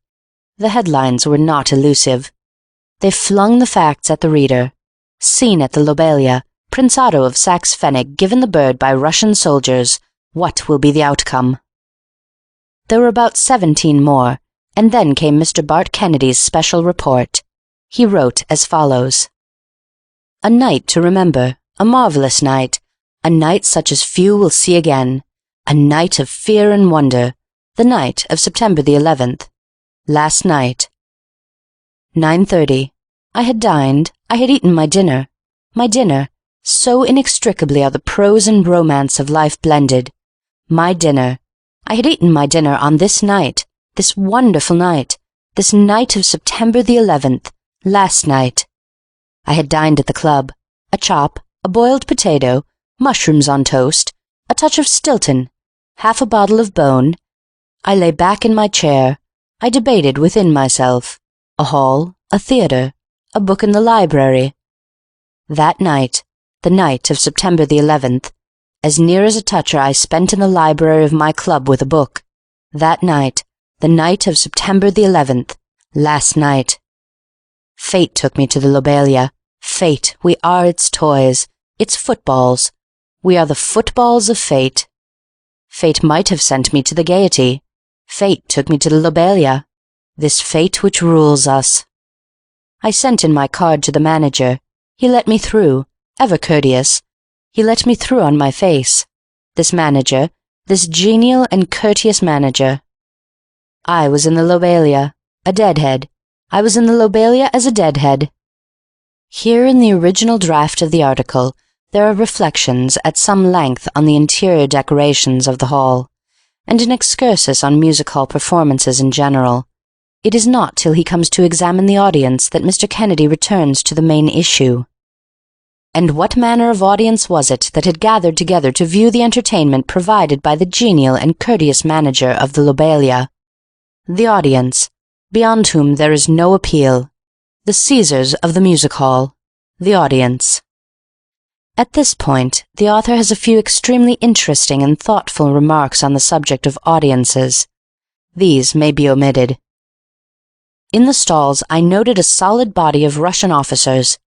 The headlines were not elusive. They flung the facts at the reader. Scene at the Lobelia. Prince Otto of Saxe-Pfennig given the bird by Russian soldiers. What will be the outcome? There were about 17 more, and then came Mr. Bart Kennedy's special report. He wrote as follows. A night to remember, a marvelous night, a night such as few will see again, a night of fear and wonder, the night of September the 11th. Last night. 9:30. I had dined, I had eaten my dinner. My dinner, so inextricably are the prose and romance of life blended. My dinner. I had eaten my dinner on this night, this wonderful night, this night of September the 11th, last night. I had dined at the club. A chop, a boiled potato, mushrooms on toast, a touch of Stilton, half a bottle of Beaune. I lay back in my chair. I debated within myself. A hall, a theatre, a book in the library. That night, the night of September the 11th, as near as a toucher I spent in the library of my club with a book. That night, the night of September the 11th, last night. Fate took me to the Lobelia. Fate, we are its toys, its footballs. We are the footballs of fate. Fate might have sent me to the Gaiety. Fate took me to the Lobelia. This fate which rules us. I sent in my card to the manager. He let me through, ever courteous. He let me through on my face. This manager, this genial and courteous manager. I was in the Lobelia, a deadhead. I was in the Lobelia as a deadhead. Here in the original draft of the article there are reflections at some length on the interior decorations of the hall, and an excursus on music hall performances in general. It is not till he comes to examine the audience that Mr. Kennedy returns to the main issue. And what manner of audience was it that had gathered together to view the entertainment provided by the genial and courteous manager of the Lobelia? The audience, beyond whom there is no appeal. The Caesars of the music hall. The audience. At this point, the author has a few extremely interesting and thoughtful remarks on the subject of audiences. These may be omitted. In the stalls I noted a solid body of Russian officers.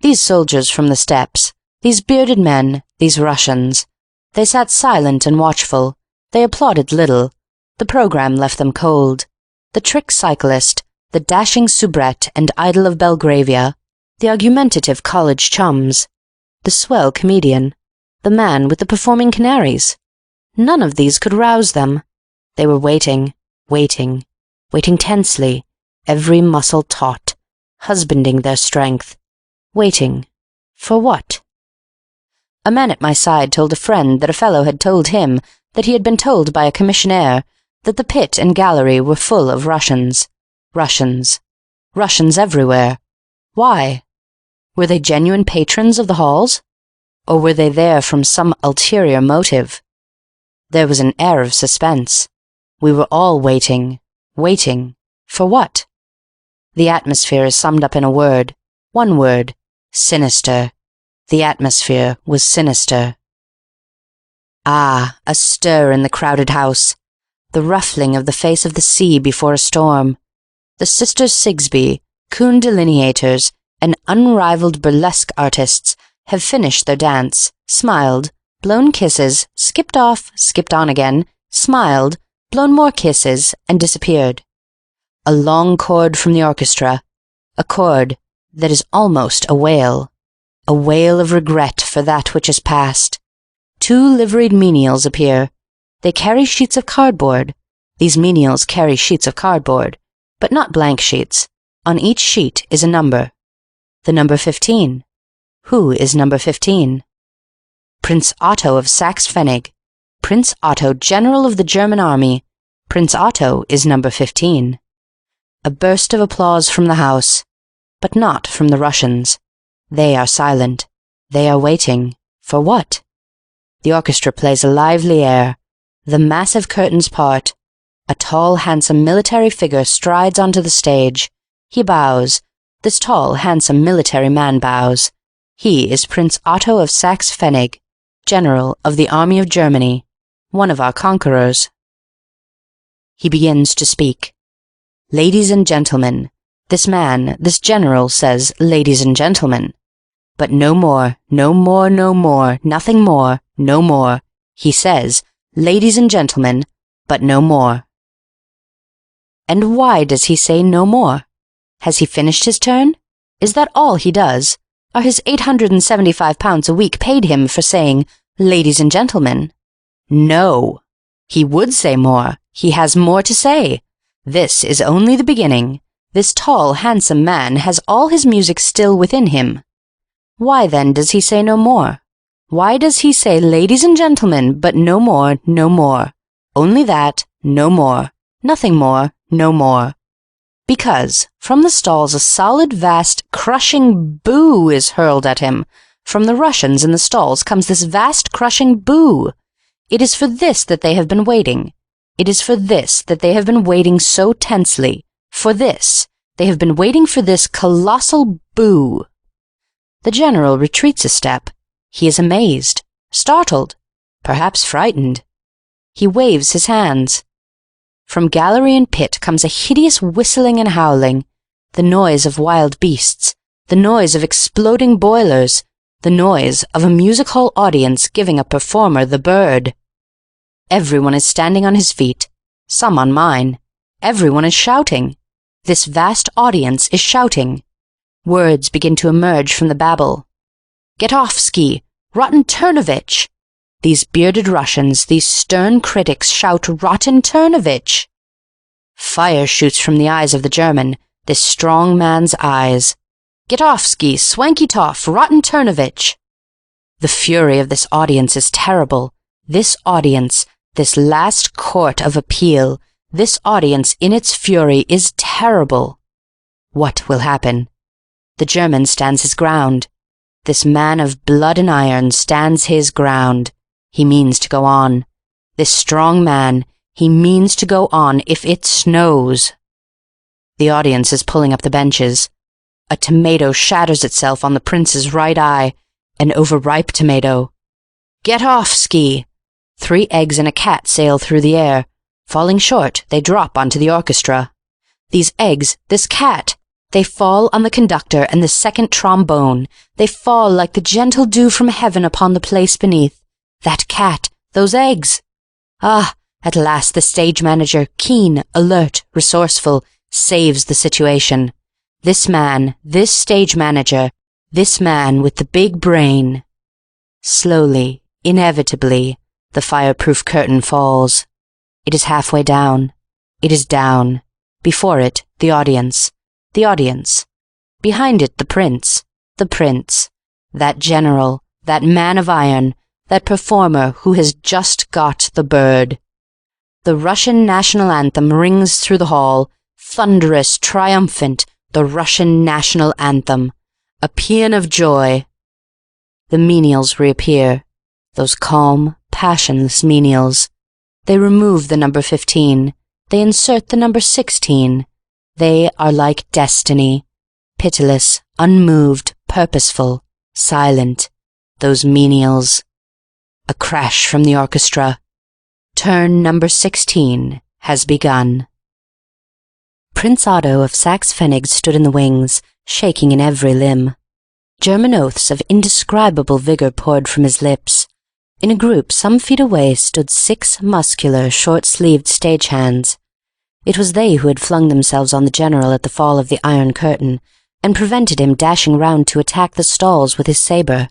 These soldiers from the steppes, these bearded men, these Russians. They sat silent and watchful. They applauded little. The programme left them cold. The trick cyclist, the dashing soubrette and idol of Belgravia, the argumentative college chums, the swell comedian, the man with the performing canaries. None of these could rouse them. They were waiting, waiting, waiting tensely, every muscle taut, husbanding their strength. Waiting. For what? A man at my side told a friend that a fellow had told him that he had been told by a commissionaire that the pit and gallery were full of Russians. Russians. Russians everywhere. Why? Were they genuine patrons of the halls? Or were they there from some ulterior motive? There was an air of suspense. We were all waiting. Waiting. For what? The atmosphere is summed up in a word. One word. Sinister. The atmosphere was sinister. Ah, a stir in the crowded house. The ruffling of the face of the sea before a storm. The sisters Sigsbee, coon delineators, and unrivaled burlesque artists have finished their dance, smiled, blown kisses, skipped off, skipped on again, smiled, blown more kisses, and disappeared. A long chord from the orchestra, a chord that is almost a wail of regret for that which is past. Two liveried menials appear. They carry sheets of cardboard. These menials carry sheets of cardboard, but not blank sheets. On each sheet is a number. The number 15. Who is number 15? Prince Otto of Saxe-Pfennig. Prince Otto, General of the German Army. Prince Otto is number 15. A burst of applause from the house, but not from the Russians. They are silent. They are waiting. For what? The orchestra plays a lively air. The massive curtains part. A tall, handsome military figure strides onto the stage. He bows. This tall, handsome military man bows. He is Prince Otto of Saxe-Pfennig, General of the Army of Germany, one of our conquerors. He begins to speak. Ladies and gentlemen, this man, this general says, ladies and gentlemen. But no more, no more, no more, nothing more, no more. He says, ladies and gentlemen, but no more. And why does he say no more? Has he finished his turn? Is that all he does? Are his £875 a week paid him for saying, ladies and gentlemen? No. He would say more. He has more to say. This is only the beginning. This tall, handsome man has all his music still within him. Why then does he say no more? Why does he say ladies and gentlemen, but no more, no more? Only that, no more. Nothing more, no more. Because from the stalls a solid, vast, crushing boo is hurled at him. From the Russians in the stalls comes this vast, crushing boo. It is for this that they have been waiting. It is for this that they have been waiting so tensely. For this. They have been waiting for this colossal boo. The general retreats a step. He is amazed, startled, perhaps frightened. He waves his hands. From gallery and pit comes a hideous whistling and howling, the noise of wild beasts, the noise of exploding boilers, the noise of a music hall audience giving a performer the bird. Everyone is standing on his feet, some on mine. Everyone is shouting. This vast audience is shouting. Words begin to emerge from the babel. Getovsky, Rotten Turnovich. These bearded Russians, these stern critics shout Rotten Turnovich. Fire shoots from the eyes of the German, this strong man's eyes. Getovsky, Swankytov, Rotten Turnovich. The fury of this audience is terrible. This audience, this last court of appeal, this audience in its fury is terrible. What will happen? The German stands his ground. This man of blood and iron stands his ground. He means to go on. This strong man, he means to go on if it snows. The audience is pulling up the benches. A tomato shatters itself on the prince's right eye, an overripe tomato. Get off, Ski! 3 eggs and a cat sail through the air. Falling short, they drop onto the orchestra. These eggs, this cat, they fall on the conductor and the second trombone. They fall like the gentle dew from heaven upon the place beneath. That cat, those eggs. Ah, at last the stage manager, keen, alert, resourceful, saves the situation. This man, this stage manager, this man with the big brain. Slowly, inevitably, the fireproof curtain falls. It is halfway down. It is down. Before it, the audience. The audience. Behind it, the prince. The prince. That general, that man of iron, that performer who has just got the bird. The Russian national anthem rings through the hall, thunderous, triumphant, The Russian national anthem. A paean of joy. The menials reappear. Those calm, passionless menials. They remove the number 15. They insert the number 16. They are like destiny. Pitiless, unmoved, purposeful, silent. Those menials. A crash from the orchestra. Turn number 16 has begun. Prince Otto of Saxe-Pfennig stood in the wings, shaking in every limb. German oaths of indescribable vigor poured from his lips. In a group some feet away stood 6 muscular, short-sleeved stagehands. It was they who had flung themselves on the general at the fall of the Iron Curtain, and prevented him dashing round to attack the stalls with his sabre.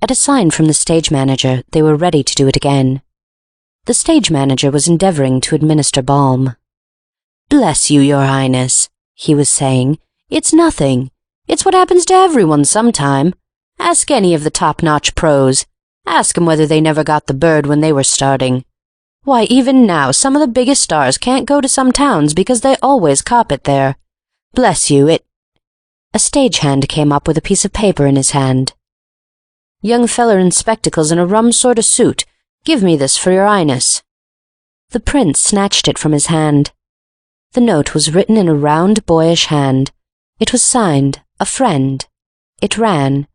At a sign from the stage manager, they were ready to do it again. The stage manager was endeavouring to administer balm. "Bless you, Your Highness," he was saying. "It's nothing. It's what happens to everyone sometime. Ask any of the top-notch pros. Ask 'em whether they never got the bird when they were starting. Why, even now, some of the biggest stars can't go to some towns because they always cop it there. Bless you, it—" A stagehand came up with a piece of paper in his hand. "Young feller in spectacles and a rum sort of suit. Give me this for Your Highness." The prince snatched it from his hand. The note was written in a round, boyish hand. It was signed, "A Friend." It ran,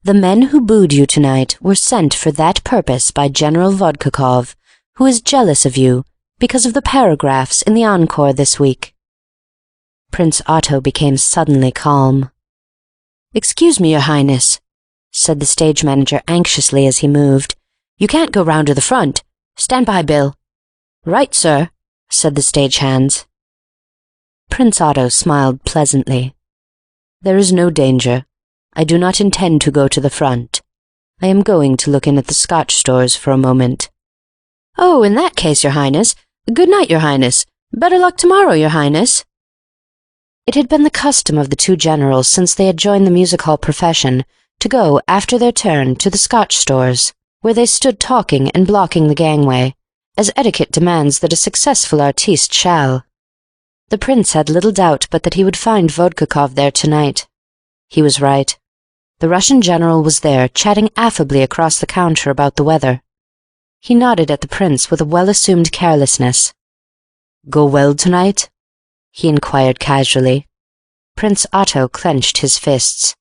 "The men who booed you tonight were sent for that purpose by General Vodkakov, who is jealous of you because of the paragraphs in the encore this week." Prince Otto became suddenly calm. "Excuse me, Your Highness," said the stage manager anxiously as he moved. "You can't go round to the front. Stand by, Bill." "Right, sir," said the stagehands. Prince Otto smiled pleasantly. "There is no danger. I do not intend to go to the front. I am going to look in at the Scotch stores for a moment." "Oh, in that case, Your Highness. Good night, Your Highness. Better luck tomorrow, Your Highness." It had been the custom of the two generals since they had joined the music-hall profession to go, after their turn, to the Scotch stores, where they stood talking and blocking the gangway, as etiquette demands that a successful artiste shall. The prince had little doubt but that he would find Vodkakov there tonight. He was right. The Russian general was there, chatting affably across the counter about the weather. He nodded at the prince with a well-assumed carelessness. "Go well tonight?" he inquired casually. Prince Otto clenched his fists.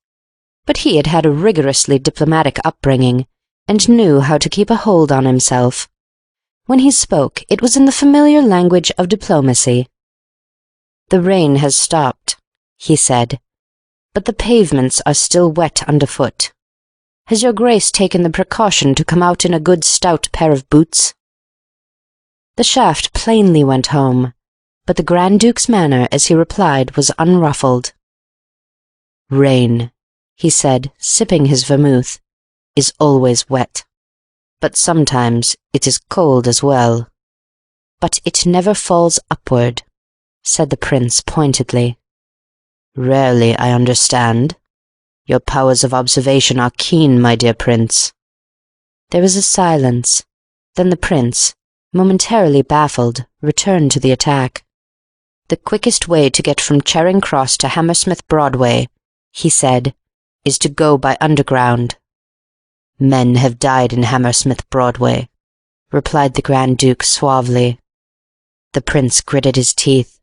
But he had had a rigorously diplomatic upbringing, and knew how to keep a hold on himself. When he spoke, it was in the familiar language of diplomacy. "The rain has stopped," he said, "but the pavements are still wet underfoot. Has your Grace taken the precaution to come out in a good stout pair of boots?" The shaft plainly went home, but the Grand Duke's manner as he replied was unruffled. "Rain," he said, sipping his vermouth, "is always wet. But sometimes it is cold as well." "But it never falls upward," said the prince pointedly. "Rarely, I understand. Your powers of observation are keen, my dear prince." There was a silence. Then the prince, momentarily baffled, returned to the attack. "The quickest way to get from Charing Cross to Hammersmith Broadway," he said, "is to go by underground." "Men have died in Hammersmith Broadway," replied the Grand Duke suavely. The prince gritted his teeth.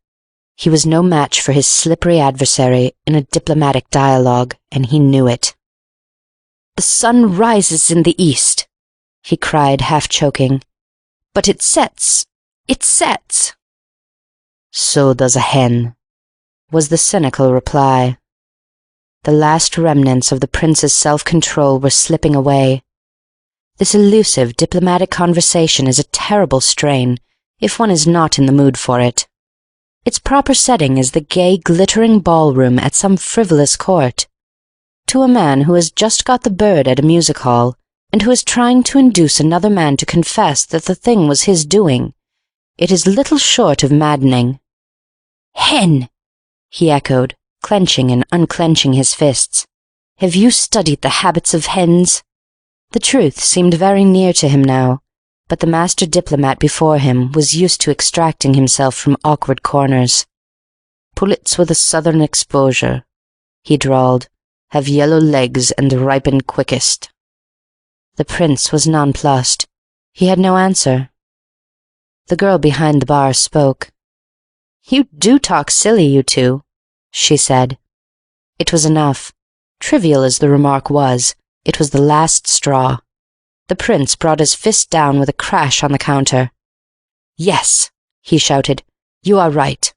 He was no match for his slippery adversary in a diplomatic dialogue, and he knew it. "The sun rises in the east," he cried, half choking. "But it sets. It sets." "So does a hen," was the cynical reply. The last remnants of the prince's self-control were slipping away. This elusive diplomatic conversation is a terrible strain if one is not in the mood for it. Its proper setting is the gay, glittering ballroom at some frivolous court. To a man who has just got the bird at a music-hall, and who is trying to induce another man to confess that the thing was his doing, it is little short of maddening. "Hen!" he echoed, clenching and unclenching his fists. "Have you studied the habits of hens?" The truth seemed very near to him now, but the master diplomat before him was used to extracting himself from awkward corners. pullets with a southern exposure," he drawled, "have yellow legs and ripen quickest." The prince was nonplussed. He had no answer. The girl behind the bar spoke. "You do talk silly, you two," she said. It was enough. Trivial as the remark was, it was the last straw. The prince brought his fist down with a crash on the counter. "Yes," he shouted, "you are right.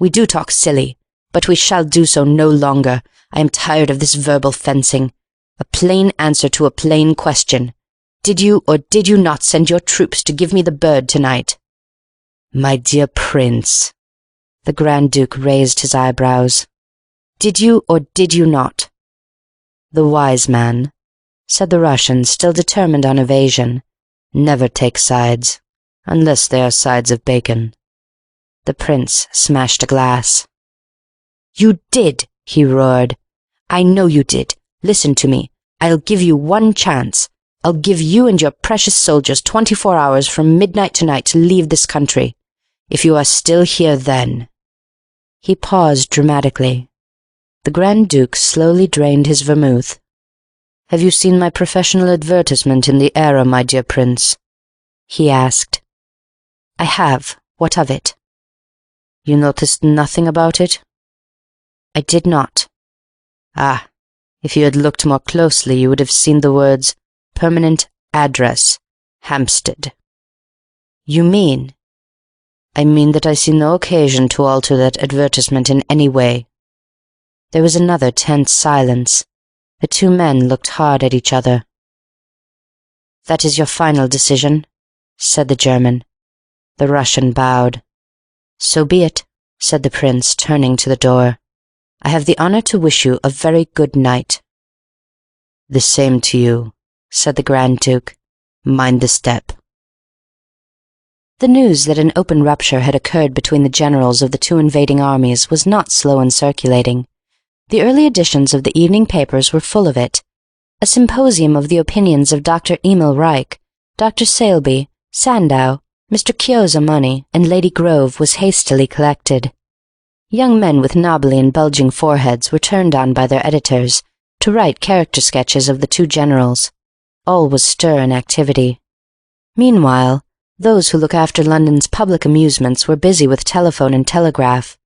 We do talk silly, but we shall do so no longer. I am tired of this verbal fencing. A plain answer to a plain question. Did you or did you not send your troops to give me the bird tonight?" "My dear prince," the Grand Duke raised his eyebrows. "Did you or did you not?" "The wise man," said the Russian, still determined on evasion, "never takes sides, unless they are sides of bacon." The prince smashed a glass. "You did!" he roared. "I know you did. Listen to me. I'll give you one chance. I'll give you and your precious soldiers 24 hours from midnight tonight to leave this country. If you are still here then—" He paused dramatically. The Grand Duke slowly drained his vermouth. "Have you seen my professional advertisement in the Era, my dear prince?" he asked. "I have. What of it?" "You noticed nothing about it?" "I did not." "Ah, if you had looked more closely you would have seen the words, 'Permanent address, Hampstead.'" "You mean—" "I mean that I see no occasion to alter that advertisement in any way." There was another tense silence. The two men looked hard at each other. "That is your final decision?" said the German. The Russian bowed. "So be it," said the prince, turning to the door. "I have the honor to wish you a very good night." "The same to you," said the Grand Duke. "Mind the step." The news that an open rupture had occurred between the generals of the two invading armies was not slow in circulating. The early editions of the evening papers were full of it. A symposium of the opinions of Dr. Emil Reich, Dr. Saleby, Sandow, Mr. Chiozza-Money, and Lady Grove was hastily collected. Young men with knobbly and bulging foreheads were turned on by their editors to write character sketches of the two generals. All was stir and activity. Meanwhile, those who look after London's public amusements were busy with telephone and telegraph.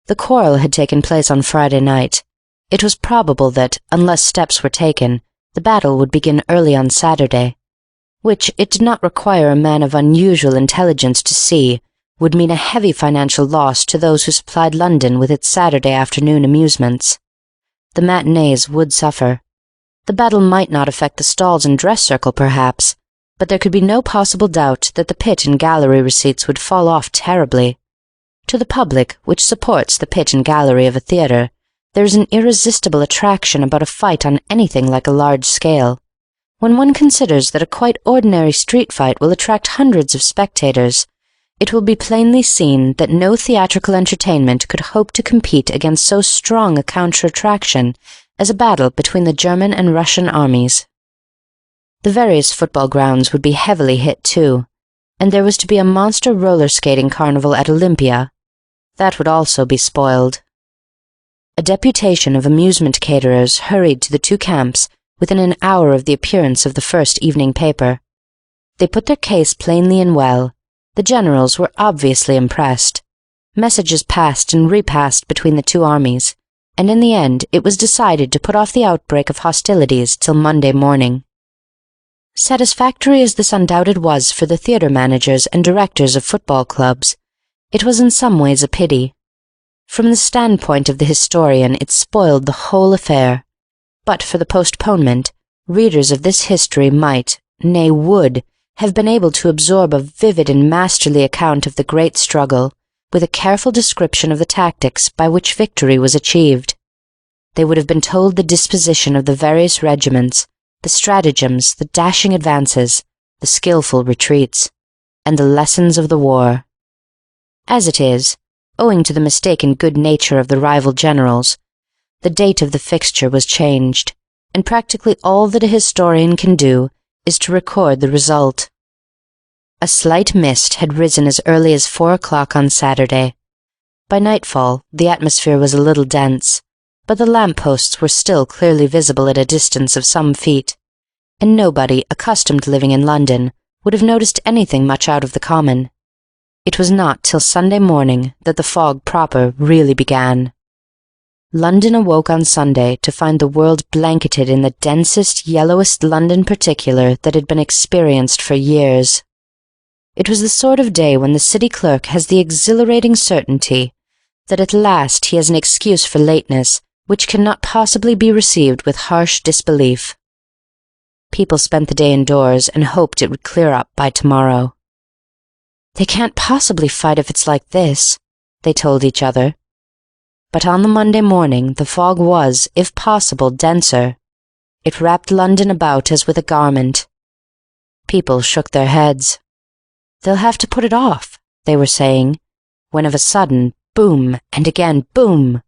The quarrel had taken place on Friday night. It was probable that, unless steps were taken, the battle would begin early on Saturday, which it did not require a man of unusual intelligence to see would mean a heavy financial loss to those who supplied London with its Saturday afternoon amusements. The matinees would suffer. The battle might not affect the stalls and dress circle, perhaps, but there could be no possible doubt that the pit and gallery receipts would fall off terribly. To the public, which supports the pit and gallery of a theatre, there is an irresistible attraction about a fight on anything like a large scale. When one considers that a quite ordinary street fight will attract hundreds of spectators, it will be plainly seen that no theatrical entertainment could hope to compete against so strong a counter-attraction as a battle between the German and Russian armies. The various football grounds would be heavily hit too, and there was to be a monster roller skating carnival at Olympia. That would also be spoiled. A deputation of amusement caterers hurried to the two camps within an hour of the appearance of the first evening paper. They put their case plainly and well. The generals were obviously impressed. Messages passed and repassed between the two armies, and in the end it was decided to put off the outbreak of hostilities till Monday morning. Satisfactory as this undoubted was for the theatre managers and directors of football clubs, it was in some ways a pity. From the standpoint of the historian it spoiled the whole affair. But for the postponement, readers of this history might, nay would, have been able to absorb a vivid and masterly account of the great struggle, with a careful description of the tactics by which victory was achieved. They would have been told the disposition of the various regiments, the stratagems, the dashing advances, the skilful retreats, and the lessons of the war. As it is, owing to the mistaken good nature of the rival generals, the date of the fixture was changed, and practically all that a historian can do is to record the result. A slight mist had risen as early as 4 o'clock on Saturday. By nightfall, the atmosphere was a little dense, but the lamp-posts were still clearly visible at a distance of some feet, and nobody accustomed to living in London would have noticed anything much out of the common. It was not till Sunday morning that the fog proper really began. London awoke on Sunday to find the world blanketed in the densest, yellowest London particular that had been experienced for years. It was the sort of day when the city clerk has the exhilarating certainty that at last he has an excuse for lateness which cannot possibly be received with harsh disbelief. People spent the day indoors and hoped it would clear up by tomorrow. "They can't possibly fight if it's like this," they told each other. But on the Monday morning the fog was, if possible, denser. It wrapped London about as with a garment. People shook their heads. "They'll have to put it off," they were saying, when of a sudden, boom, and again boom.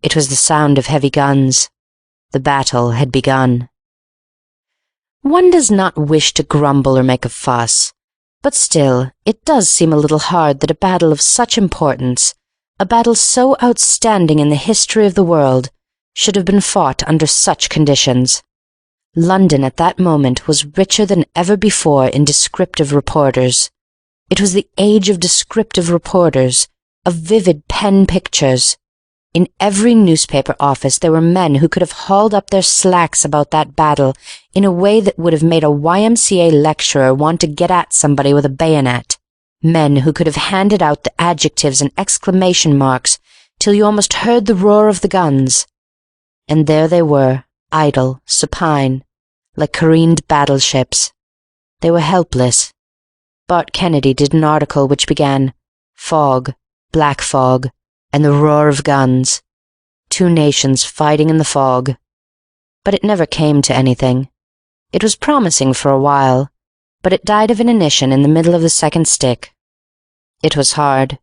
It was the sound of heavy guns. The battle had begun. One does not wish to grumble or make a fuss, but still it does seem a little hard that a battle of such importance, a battle so outstanding in the history of the world, should have been fought under such conditions. London at that moment was richer than ever before in descriptive reporters. It was the age of descriptive reporters, of vivid pen pictures. In every newspaper office there were men who could have hauled up their slacks about that battle in a way that would have made a YMCA lecturer want to get at somebody with a bayonet. Men who could have handed out the adjectives and exclamation marks till you almost heard the roar of the guns. And there they were, idle, supine, like careened battleships. They were helpless. Bart Kennedy did an article which began, "Fog, black fog, and the roar of guns. Two nations fighting in the fog." But it never came to anything. It was promising for a while, but it died of inanition in the middle of the second stick. It was hard.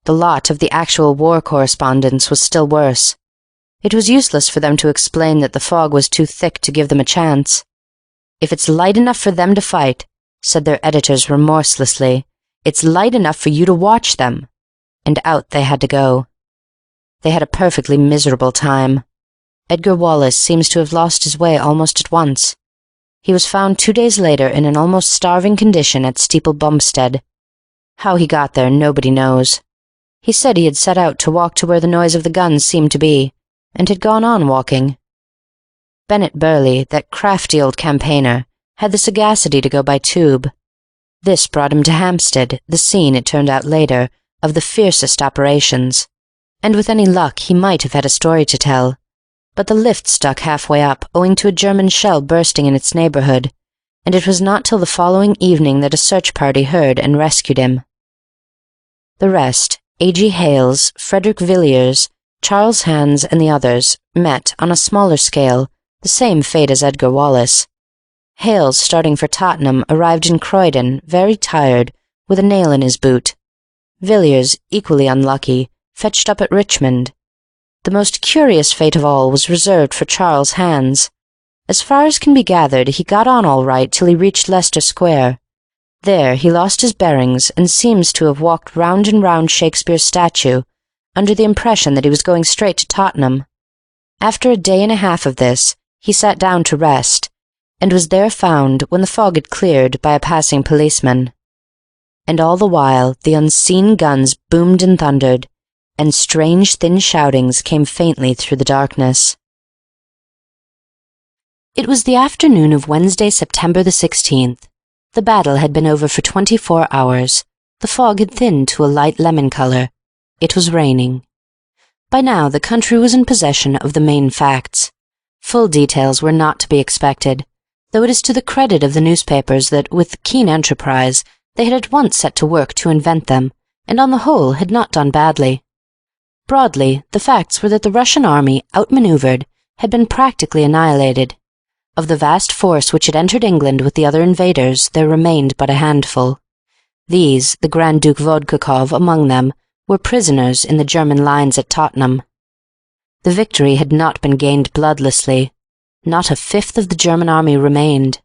The lot of the actual war correspondents was still worse. It was useless for them to explain that the fog was too thick to give them a chance. "If it's light enough for them to fight," said their editors remorselessly, "it's light enough for you to watch them." And out they had to go. They had a perfectly miserable time. Edgar Wallace seems to have lost his way almost at once. He was found 2 days later in an almost starving condition at Steeple Bumpstead. How he got there nobody knows. He said he had set out to walk to where the noise of the guns seemed to be, and had gone on walking. Bennett Burley, that crafty old campaigner, had the sagacity to go by tube. This brought him to Hampstead, the scene, it turned out later, of the fiercest operations, and with any luck he might have had a story to tell, but the lift stuck halfway up owing to a German shell bursting in its neighbourhood, and it was not till the following evening that a search party heard and rescued him. The rest, A.G. Hales, Frederick Villiers, Charles Hands, and the others, met, on a smaller scale, the same fate as Edgar Wallace. Hales, starting for Tottenham, arrived in Croydon, very tired, with a nail in his boot. Villiers, equally unlucky, fetched up at Richmond. The most curious fate of all was reserved for Charles Hands. As far as can be gathered, he got on all right till he reached Leicester Square. There he lost his bearings and seems to have walked round and round Shakespeare's statue, under the impression that he was going straight to Tottenham. After a day and a half of this, he sat down to rest, and was there found, when the fog had cleared, by a passing policeman. And all the while the unseen guns boomed and thundered, and strange thin shoutings came faintly through the darkness. It was the afternoon of Wednesday, September the 16th. The battle had been over for 24 hours. The fog had thinned to a light lemon colour. It was raining. By now the country was in possession of the main facts. Full details were not to be expected, though it is to the credit of the newspapers that, with keen enterprise, they had at once set to work to invent them, and on the whole had not done badly. Broadly, the facts were that the Russian army, outmanoeuvred, had been practically annihilated. Of the vast force which had entered England with the other invaders, there remained but a handful. These, the Grand Duke Vodkakov among them, were prisoners in the German lines at Tottenham. The victory had not been gained bloodlessly. Not a fifth of the German army remained.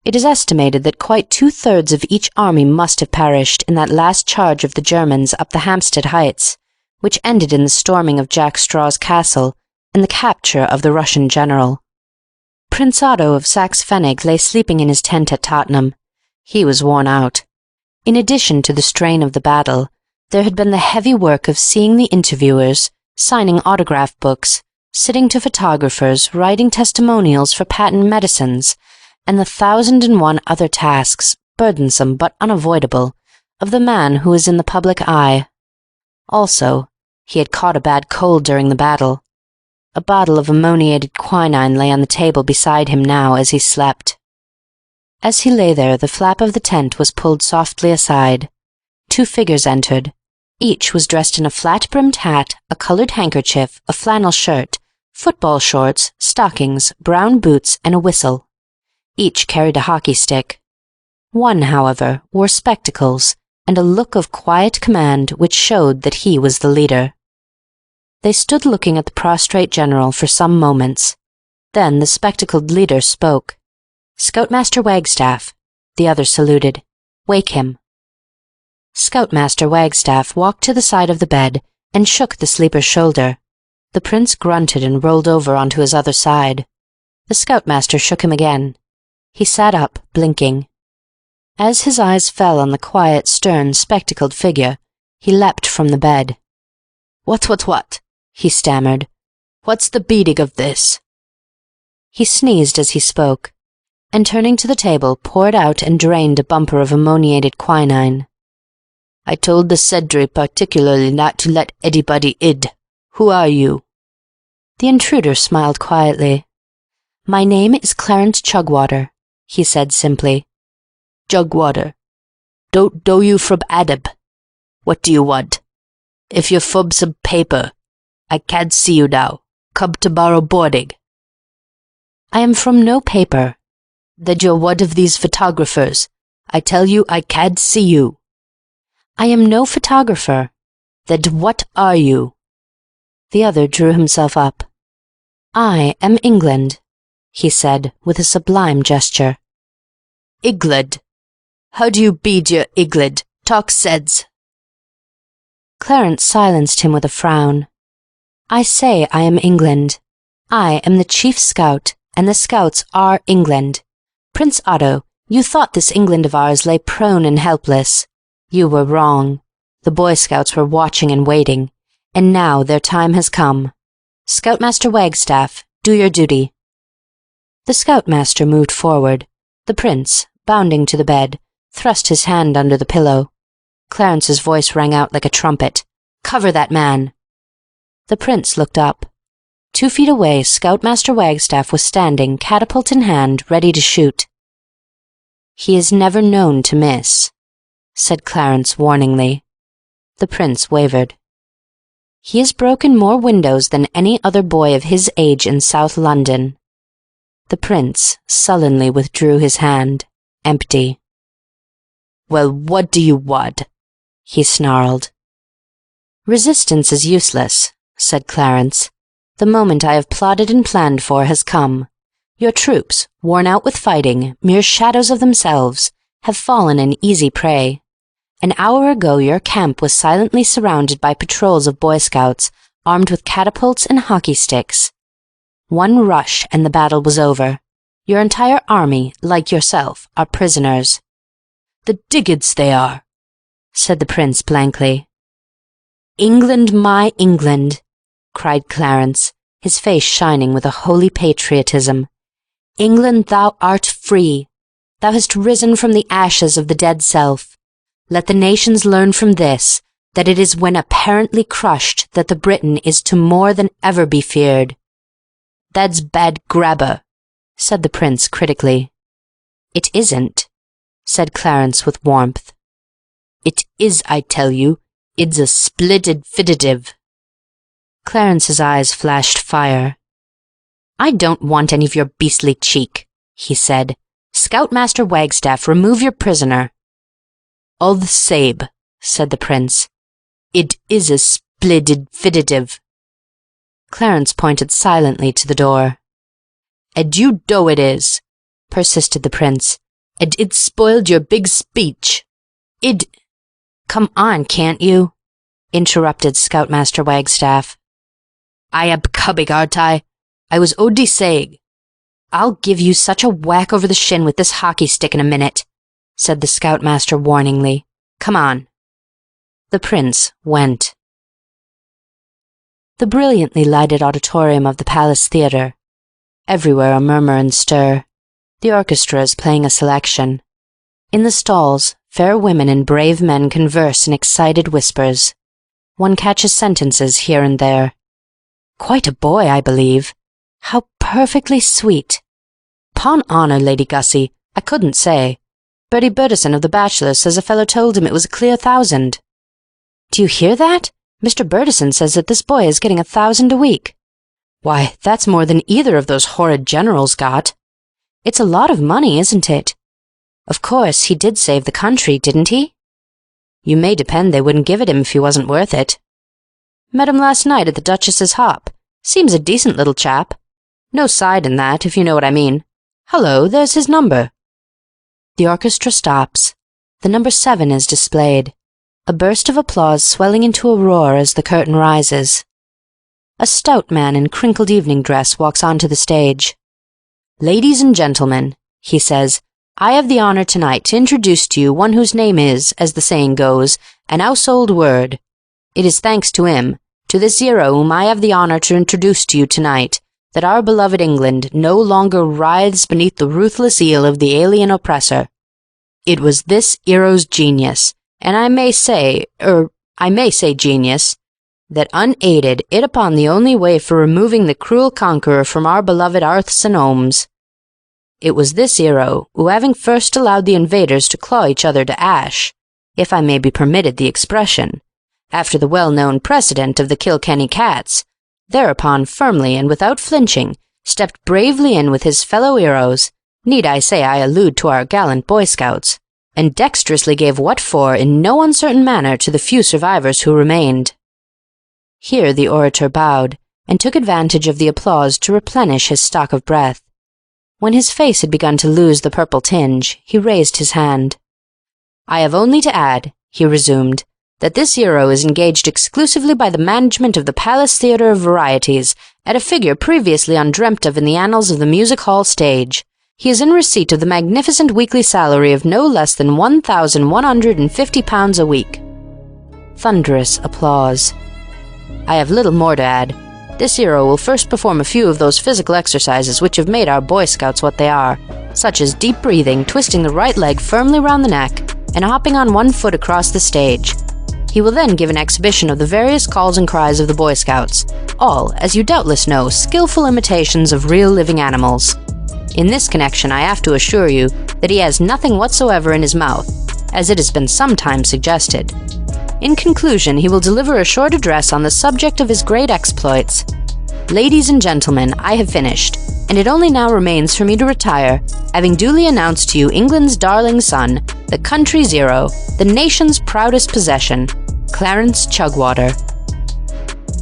It is estimated that quite 2/3 of each army must have perished in that last charge of the Germans up the Hampstead Heights, which ended in the storming of Jack Straw's castle and the capture of the Russian general. Prince Otto of Saxe-Pfennig lay sleeping in his tent at Tottenham. He was worn out. In addition to the strain of the battle, there had been the heavy work of seeing the interviewers, signing autograph books, sitting to photographers, writing testimonials for patent medicines, and the 1,001 other tasks, burdensome but unavoidable, of the man who was in the public eye. Also, he had caught a bad cold during the battle. A bottle of ammoniated quinine lay on the table beside him now as he slept. As he lay there, the flap of the tent was pulled softly aside. 2 figures entered. Each was dressed in a flat-brimmed hat, a colored handkerchief, a flannel shirt, football shorts, stockings, brown boots, and a whistle. Each carried a hockey stick. One, however, wore spectacles and a look of quiet command which showed that he was the leader. They stood looking at the prostrate general for some moments. Then the spectacled leader spoke. "Scoutmaster Wagstaff." The other saluted. "Wake him." Scoutmaster Wagstaff walked to the side of the bed and shook the sleeper's shoulder. The prince grunted and rolled over onto his other side. The scoutmaster shook him again. He sat up, blinking. As his eyes fell on the quiet, stern, spectacled figure, he leapt from the bed. What? He stammered. "What's the beating of this?" He sneezed as he spoke, and turning to the table, poured out and drained a bumper of ammoniated quinine. "I told the sentry particularly not to let anybody in. Who are you?" The intruder smiled quietly. "My name is Clarence Chugwater," he said simply. "Jugwater. Don't know you from Adam. What do you want? If you're from some paper, I can't see you now. Come tomorrow morning." "I am from no paper." "Then you're one of these photographers. I tell you I can't see you." "I am no photographer." "Then what are you?" The other drew himself up. "I am England," he said with a sublime gesture. "England? How do you mean you're England? Talk sense." Clarence silenced him with a frown. "I say I am England. I am the chief scout, and the scouts are England. Prince Otto, you thought this England of ours lay prone and helpless. You were wrong. The Boy Scouts were watching and waiting, and now their time has come. Scoutmaster Wagstaff, do your duty." The scoutmaster moved forward. The prince, bounding to the bed, thrust his hand under the pillow. Clarence's voice rang out like a trumpet. "Cover that man!" The prince looked up. 2 feet away, Scoutmaster Wagstaff was standing, catapult in hand, ready to shoot. "He is never known to miss," said Clarence warningly. The prince wavered. "He has broken more windows than any other boy of his age in South London." The prince sullenly withdrew his hand, empty. "Well, what do you want?" he snarled. "Resistance is useless," said Clarence. "The moment I have plotted and planned for has come. Your troops, worn out with fighting, mere shadows of themselves, have fallen an easy prey. An hour ago your camp was silently surrounded by patrols of Boy Scouts, armed with catapults and hockey sticks. One rush and the battle was over. Your entire army, like yourself, are prisoners." "The diggins they are," said the prince blankly. "England, my England," cried Clarence, his face shining with a holy patriotism. "England, thou art free. Thou hast risen from the ashes of the dead self. Let the nations learn from this, that it is when apparently crushed that the Briton is to more than ever be feared." "That's bad grabber," said the prince critically. "It isn't," said Clarence with warmth. "It is, I tell you. It's a splitted fidditive." Clarence's eyes flashed fire. "I don't want any of your beastly cheek," he said. "Scoutmaster Wagstaff, remove your prisoner." "All the same," said the prince, "it is a splitted fidditive." Clarence pointed silently to the door. "And you know it is," persisted the prince. "And it spoiled your big speech. It—" "Come on, can't you?" interrupted Scoutmaster Wagstaff. "I ab cubbig, art I? I was Odie Saig." "I'll give you such a whack over the shin with this hockey stick in a minute," said the Scoutmaster warningly. "Come on." The prince went. The brilliantly lighted auditorium of the Palace Theatre. Everywhere a murmur and stir. The orchestra is playing a selection. In the stalls, fair women and brave men converse in excited whispers. One catches sentences here and there. "Quite a boy, I believe. How perfectly sweet." "'Pon honour, Lady Gussie, I couldn't say. Bertie Bertison of the Bachelors says a fellow told him it was a clear 1,000. "Do you hear that? Mr. Bertison says that this boy is getting 1,000 a week. Why, that's more than either of those horrid generals got. It's a lot of money, isn't it? Of course, he did save the country, didn't he?" "You may depend they wouldn't give it him if he wasn't worth it." "Met him last night at the Duchess's hop. Seems a decent little chap. No side in that, if you know what I mean. Hullo, there's his number." The orchestra stops. The number 7 is displayed. A burst of applause swelling into a roar as the curtain rises. A stout man in crinkled evening dress walks onto the stage. "Ladies and gentlemen," he says, "I have the honour tonight to introduce to you one whose name is, as the saying goes, an 'ousehold word. It is thanks to him, to this hero whom I have the honour to introduce to you tonight, that our beloved England no longer writhes beneath the ruthless heel of the alien oppressor. It was this hero's genius, and I may say genius, that unaided hit upon the only way for removing the cruel conqueror from our beloved hearths and homes. It was this hero who, having first allowed the invaders to claw each other to ash, if I may be permitted the expression, after the well-known precedent of the Kilkenny cats, thereupon firmly and without flinching stepped bravely in with his fellow heroes, need I say I allude to our gallant Boy Scouts, and dexterously gave what for in no uncertain manner to the few survivors who remained." Here the orator bowed, and took advantage of the applause to replenish his stock of breath. When his face had begun to lose the purple tinge, he raised his hand. "I have only to add," he resumed, "that this hero is engaged exclusively by the management of the Palace Theatre of Varieties, at a figure previously undreamt of in the annals of the music-hall stage. He is in receipt of the magnificent weekly salary of no less than £1,150 a week." Thunderous applause. "I have little more to add. This hero will first perform a few of those physical exercises which have made our Boy Scouts what they are, such as deep breathing, twisting the right leg firmly round the neck, and hopping on one foot across the stage. He will then give an exhibition of the various calls and cries of the Boy Scouts, all, as you doubtless know, skillful imitations of real living animals. In this connection I have to assure you that he has nothing whatsoever in his mouth, as it has been sometimes suggested. In conclusion, he will deliver a short address on the subject of his great exploits. Ladies and gentlemen, I have finished, and it only now remains for me to retire, having duly announced to you England's darling son, the country's hero, the nation's proudest possession, Clarence Chugwater."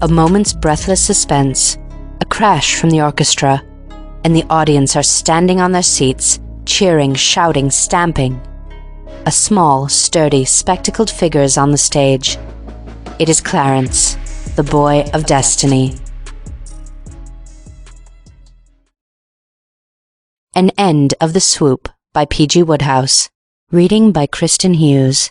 A moment's breathless suspense, a crash from the orchestra, and the audience are standing on their seats, cheering, shouting, stamping. A small, sturdy, spectacled figure is on the stage. It is Clarence, the boy of destiny. An End of the Swoop by P.G. Wodehouse. Reading by Kristen Hughes.